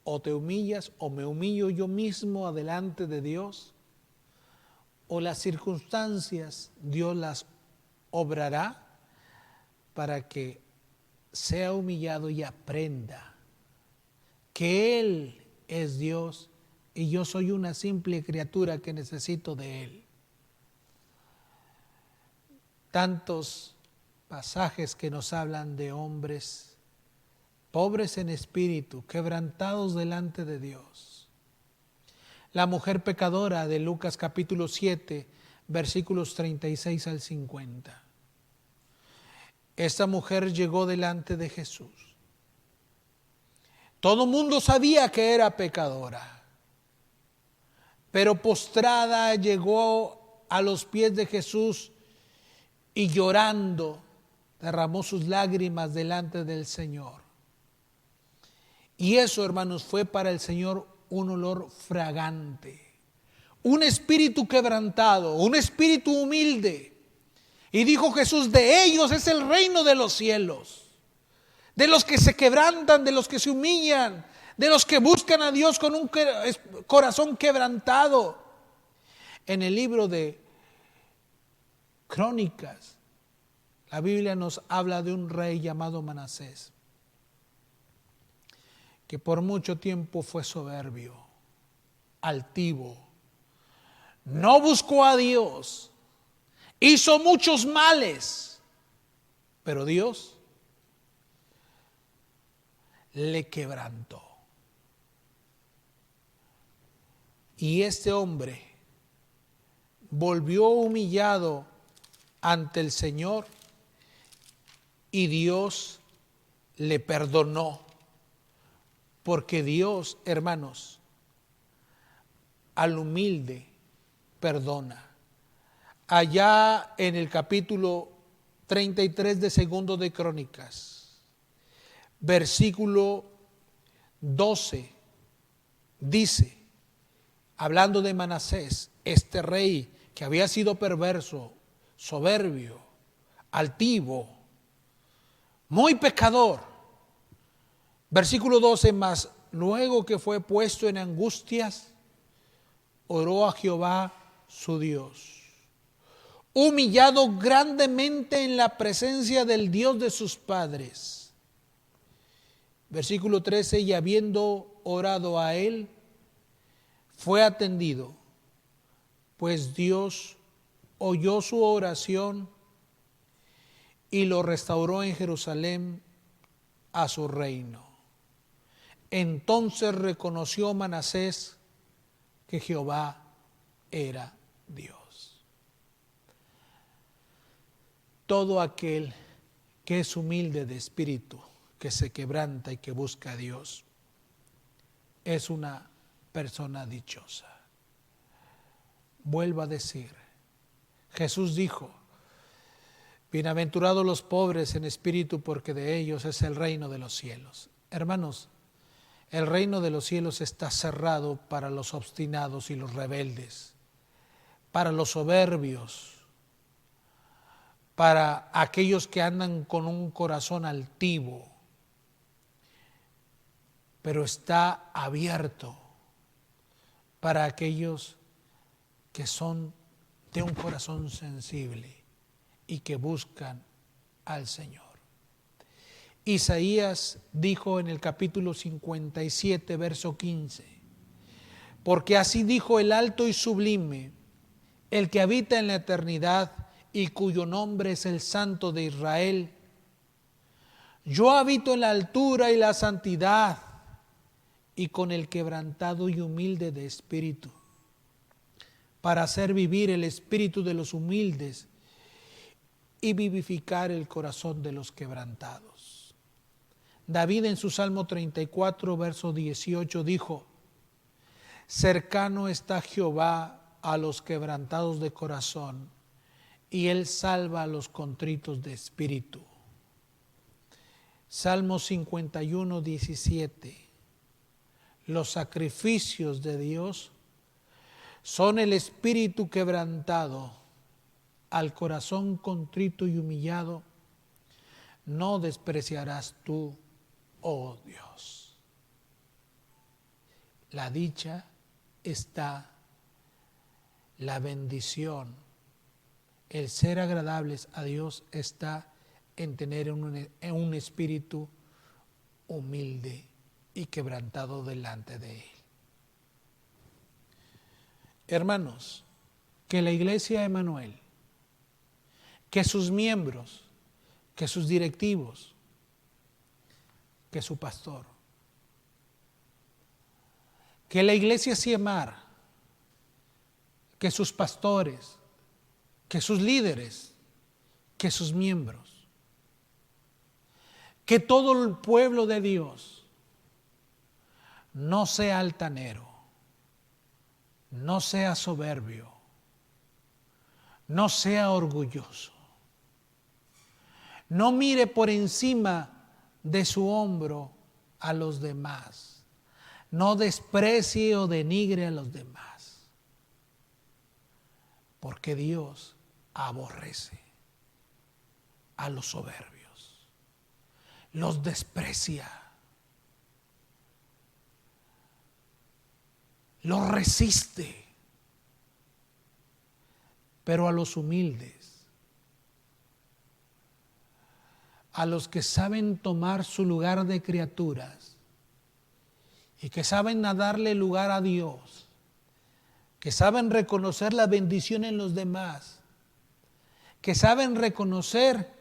Speaker 4: O te humillas o me humillo yo mismo adelante de Dios, o las circunstancias Dios las obrará para que sea humillado y aprenda que Él es Dios y yo soy una simple criatura que necesito de Él. Tantos pasajes que nos hablan de hombres pobres en espíritu, quebrantados delante de Dios. La mujer pecadora de Lucas capítulo 7, versículos 36 al 50. Esta mujer llegó delante de Jesús. Todo mundo sabía que era pecadora, pero postrada llegó a los pies de Jesús y llorando derramó sus lágrimas delante del Señor. Y eso, hermanos, fue para el Señor un olor fragante, un espíritu quebrantado, un espíritu humilde. Y dijo Jesús: de ellos es el reino de los cielos, de los que se quebrantan, de los que se humillan, de los que buscan a Dios con un corazón quebrantado. En el libro de Crónicas, la Biblia nos habla de un rey llamado Manasés, que por mucho tiempo fue soberbio, altivo, no buscó a Dios, hizo muchos males, pero Dios le quebrantó. Y este hombre volvió humillado ante el Señor y Dios le perdonó. Porque Dios, hermanos, al humilde perdona. Allá en el capítulo 33 de Segundo de Crónicas, versículo 12, dice, hablando de Manasés, este rey que había sido perverso, soberbio, altivo, muy pecador. Versículo 12, mas luego que fue puesto en angustias, oró a Jehová su Dios, humillado grandemente en la presencia del Dios de sus padres. Versículo 13, y habiendo orado a él, fue atendido, pues Dios oyó su oración y lo restauró en Jerusalén a su reino. Entonces reconoció Manasés que Jehová era Dios. Todo aquel que es humilde de espíritu, que se quebranta y que busca a Dios, es una persona dichosa. Vuelvo a decir, Jesús dijo: bienaventurados los pobres en espíritu, porque de ellos es el reino de los cielos. Hermanos, el reino de los cielos está cerrado para los obstinados y los rebeldes, para los soberbios, para aquellos que andan con un corazón altivo, pero está abierto para aquellos que son de un corazón sensible y que buscan al Señor. Isaías dijo en el capítulo 57, verso 15: porque así dijo el alto y sublime, el que habita en la eternidad y cuyo nombre es el Santo de Israel: yo habito en la altura y la santidad, y con el quebrantado y humilde de espíritu, para hacer vivir el espíritu de los humildes y vivificar el corazón de los quebrantados. David en su Salmo 34, verso 18 dijo: cercano está Jehová a los quebrantados de corazón, y Él salva a los contritos de espíritu. Salmo 51, 17. Los sacrificios de Dios son el espíritu quebrantado. Al corazón contrito y humillado no despreciarás tú, oh Dios. La dicha está, la bendición, el ser agradables a Dios está en tener un espíritu humilde y quebrantado delante de Él. Hermanos, que la Iglesia de Emmanuel, que sus miembros, que sus directivos, que su pastor, que la Iglesia Siemar, que sus pastores, que sus líderes, que sus miembros, que todo el pueblo de Dios no sea altanero, no sea soberbio, no sea orgulloso, no mire por encima de su hombro a los demás, no desprecie o denigre a los demás, porque Dios aborrece a los soberbios, los desprecia, los resiste, pero a los humildes, a los que saben tomar su lugar de criaturas y que saben darle lugar a Dios, que saben reconocer la bendición en los demás, que saben reconocer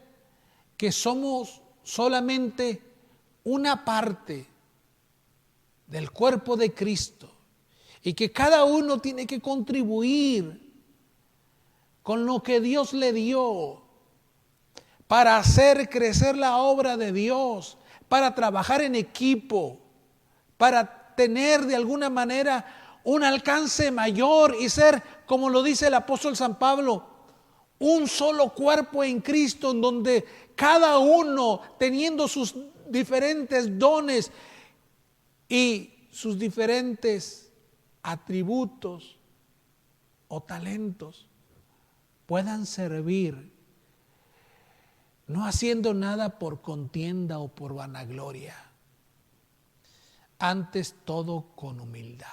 Speaker 4: que somos solamente una parte del cuerpo de Cristo y que cada uno tiene que contribuir con lo que Dios le dio para hacer crecer la obra de Dios, para trabajar en equipo, para tener de alguna manera un alcance mayor y ser, como lo dice el apóstol San Pablo, un solo cuerpo en Cristo, en donde cada uno, teniendo sus diferentes dones y sus diferentes atributos o talentos, puedan servir, no haciendo nada por contienda o por vanagloria, antes todo con humildad,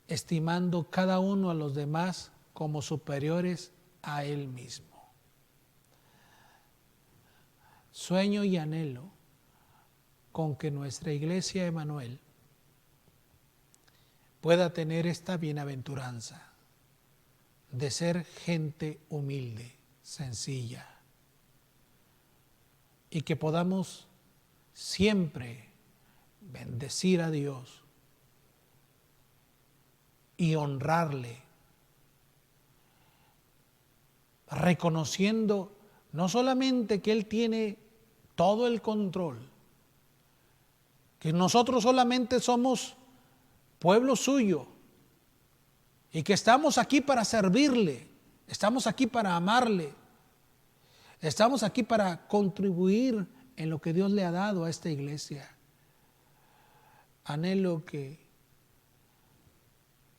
Speaker 4: estimando cada uno a los demás como superiores a él mismo. Sueño y anhelo con que nuestra Iglesia Emmanuel pueda tener esta bienaventuranza, de ser gente humilde, sencilla, y que podamos siempre bendecir a Dios y honrarle, reconociendo no solamente que Él tiene todo el control, que nosotros solamente somos pueblo suyo y que estamos aquí para servirle, estamos aquí para amarle, estamos aquí para contribuir en lo que Dios le ha dado a esta iglesia. Anhelo que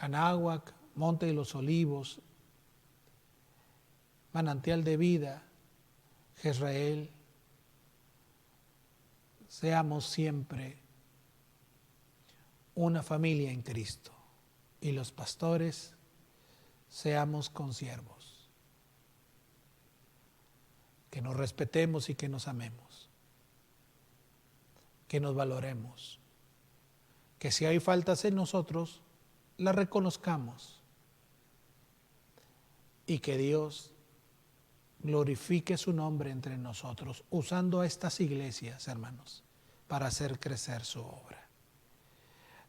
Speaker 4: Anáhuac, Monte de los Olivos, Manantial de Vida, Jezreel, seamos siempre una familia en Cristo y los pastores seamos consiervos, que nos respetemos y que nos amemos, que nos valoremos, que si hay faltas en nosotros, las reconozcamos y que Dios glorifique su nombre entre nosotros, usando a estas iglesias, hermanos, para hacer crecer su obra.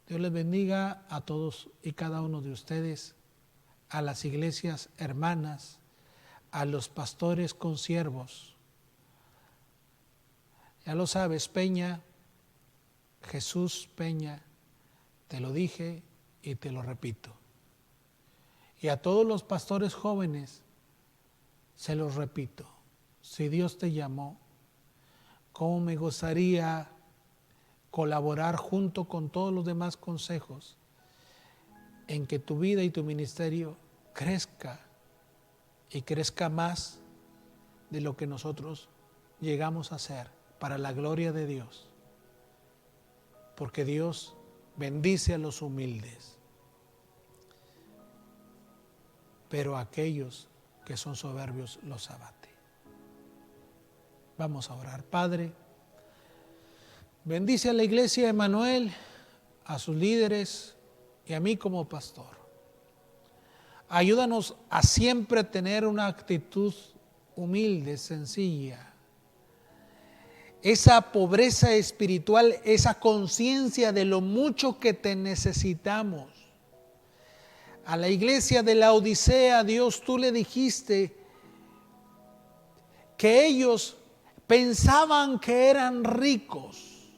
Speaker 4: Dios les bendiga a todos y cada uno de ustedes, a las iglesias hermanas, a los pastores consiervos. Ya lo sabes, Peña, Jesús Peña, te lo dije y te lo repito. Y a todos los pastores jóvenes, se los repito, si Dios te llamó, cómo me gustaría colaborar junto con todos los demás consejos en que tu vida y tu ministerio crezca y crezca más de lo que nosotros llegamos a hacer para la gloria de Dios, porque Dios bendice a los humildes, pero a aquellos que son soberbios los abate. Vamos a orar. Padre, bendice a la iglesia de Emmanuel, a sus líderes y a mí como pastor. Ayúdanos a siempre tener una actitud humilde, sencilla. Esa pobreza espiritual, esa conciencia de lo mucho que te necesitamos. A la iglesia de la Odisea, Dios, tú le dijiste que ellos pensaban que eran ricos,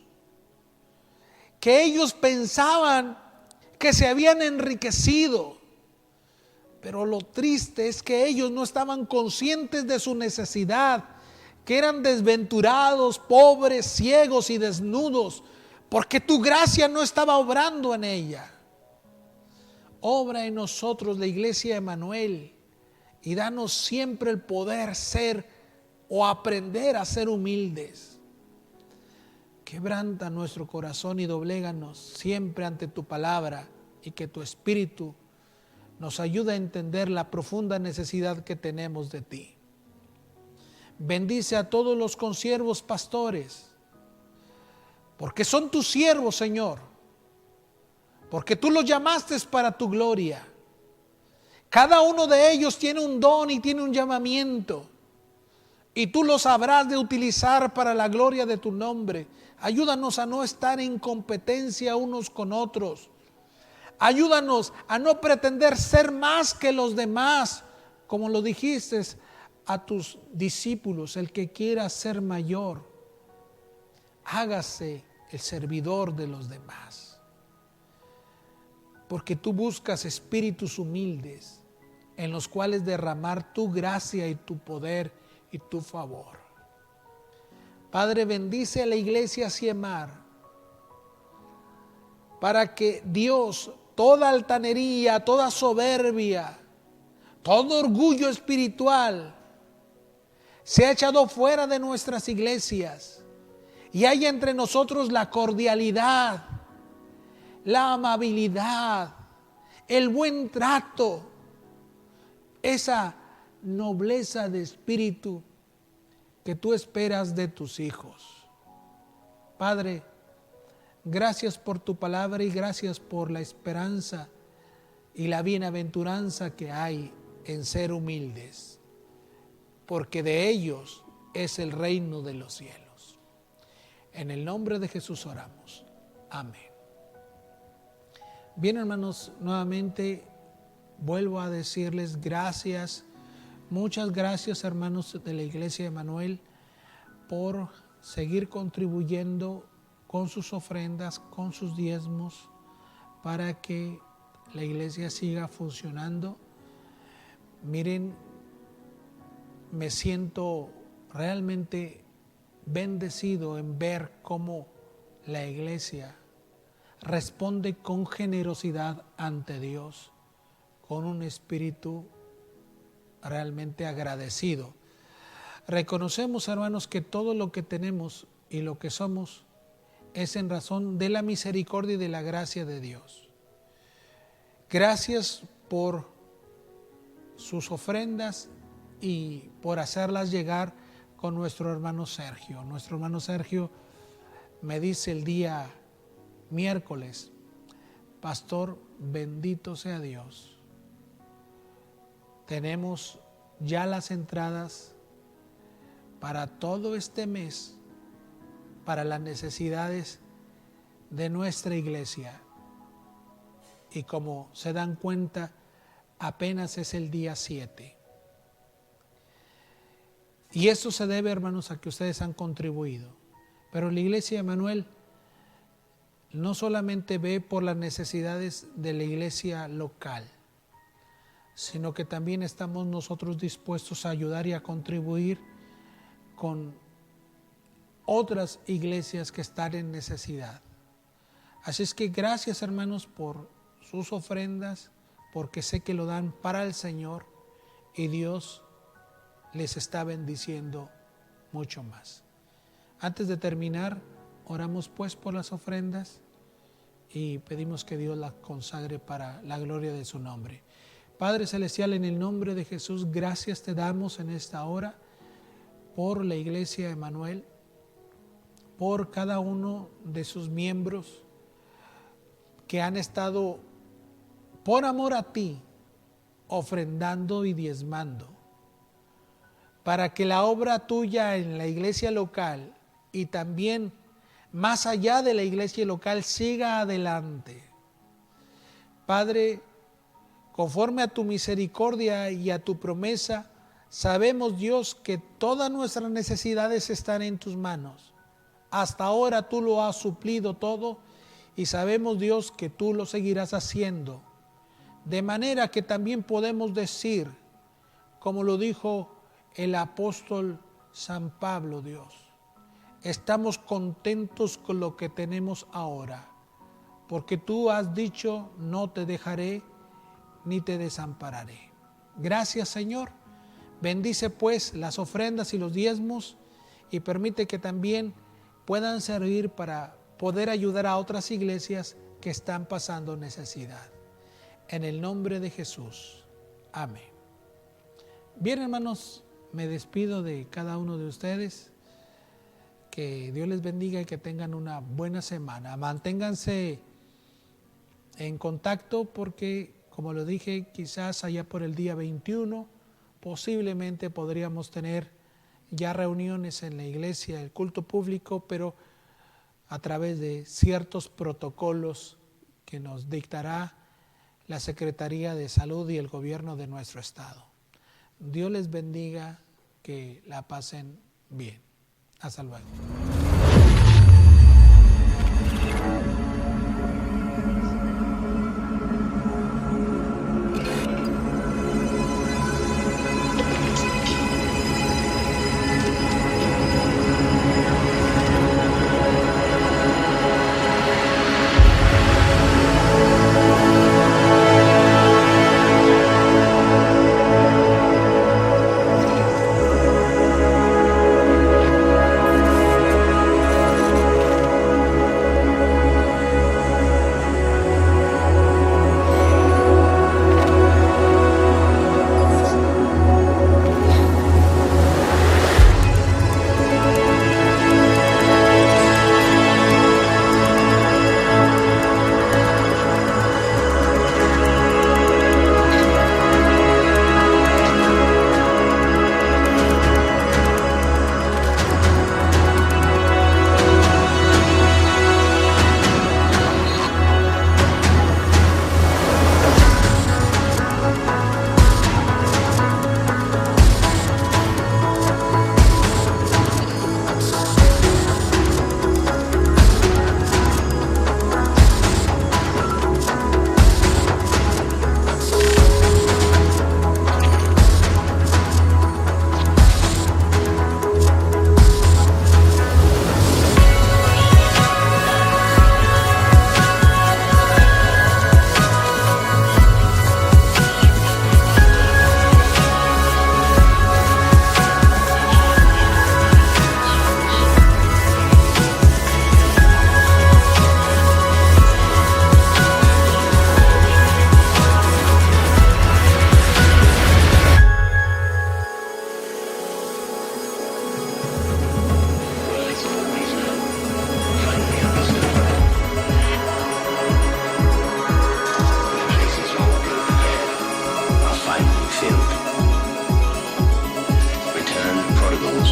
Speaker 4: que ellos pensaban que se habían enriquecido, pero lo triste es que ellos no estaban conscientes de su necesidad, que eran desventurados, pobres, ciegos y desnudos, porque tu gracia no estaba obrando en ella. Obra en nosotros, la iglesia de Emmanuel, y danos siempre el poder ser o aprender a ser humildes. Quebranta nuestro corazón y dobléganos siempre ante tu palabra, y que tu Espíritu nos ayude a entender la profunda necesidad que tenemos de ti. Bendice a todos los consiervos pastores, porque son tus siervos, Señor. Porque tú los llamaste para tu gloria. Cada uno de ellos tiene un don y tiene un llamamiento. Y tú los habrás de utilizar para la gloria de tu nombre. Ayúdanos a no estar en competencia unos con otros. Ayúdanos a no pretender ser más que los demás. Como lo dijiste a tus discípulos, el que quiera ser mayor, hágase el servidor de los demás. Porque tú buscas espíritus humildes en los cuales derramar tu gracia y tu poder y tu favor. Padre, bendice a la iglesia Siemar para que Dios, toda altanería, toda soberbia, todo orgullo espiritual sea echado fuera de nuestras iglesias y haya entre nosotros la cordialidad, la amabilidad, el buen trato, esa nobleza de espíritu que tú esperas de tus hijos. Padre, gracias por tu palabra y gracias por la esperanza y la bienaventuranza que hay en ser humildes, porque de ellos es el reino de los cielos. En el nombre de Jesús oramos. Amén. Bien, hermanos, nuevamente vuelvo a decirles gracias. Muchas gracias, hermanos de la Iglesia de Emmanuel, por seguir contribuyendo con sus ofrendas, con sus diezmos, para que la iglesia siga funcionando. Miren, me siento realmente bendecido en ver cómo la iglesia responde con generosidad ante Dios, con un espíritu realmente agradecido. Reconocemos, hermanos, que todo lo que tenemos y lo que somos es en razón de la misericordia y de la gracia de Dios. Gracias por sus ofrendas y por hacerlas llegar con nuestro hermano Sergio. Nuestro hermano Sergio me dice el día miércoles: pastor, bendito sea Dios. Tenemos ya las entradas para todo este mes, para las necesidades de nuestra iglesia. Y como se dan cuenta, apenas es el día 7. Y esto se debe, hermanos, a que ustedes han contribuido. Pero la Iglesia de Emmanuel no solamente ve por las necesidades de la iglesia local, sino que también estamos nosotros dispuestos a ayudar y a contribuir con otras iglesias que están en necesidad. Así es que gracias, hermanos, por sus ofrendas, porque sé que lo dan para el Señor y Dios les está bendiciendo mucho más. Antes de terminar, oramos pues por las ofrendas y pedimos que Dios las consagre para la gloria de su nombre. Padre Celestial, en el nombre de Jesús, gracias te damos en esta hora por la Iglesia de Emmanuel, por cada uno de sus miembros que han estado por amor a ti ofrendando y diezmando, para que la obra tuya en la iglesia local y también más allá de la iglesia local siga adelante. Padre, conforme a tu misericordia y a tu promesa, sabemos, Dios, que todas nuestras necesidades están en tus manos. Hasta ahora tú lo has suplido todo y sabemos, Dios, que tú lo seguirás haciendo. De manera que también podemos decir, como lo dijo el apóstol San Pablo, Dios, estamos contentos con lo que tenemos ahora, porque tú has dicho, no te dejaré ni te desampararé. Gracias, Señor. Bendice pues las ofrendas y los diezmos y permite que también puedan servir para poder ayudar a otras iglesias que están pasando necesidad. En el nombre de Jesús. Amén. Bien, hermanos, me despido de cada uno de ustedes. Que Dios les bendiga y que tengan una buena semana. Manténganse en contacto porque, como lo dije, quizás allá por el día 21, posiblemente podríamos tener ya reuniones en la iglesia, el culto público, pero a través de ciertos protocolos que nos dictará la Secretaría de Salud y el gobierno de nuestro estado. Dios les bendiga, que la pasen bien. Hasta luego.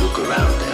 Speaker 5: look around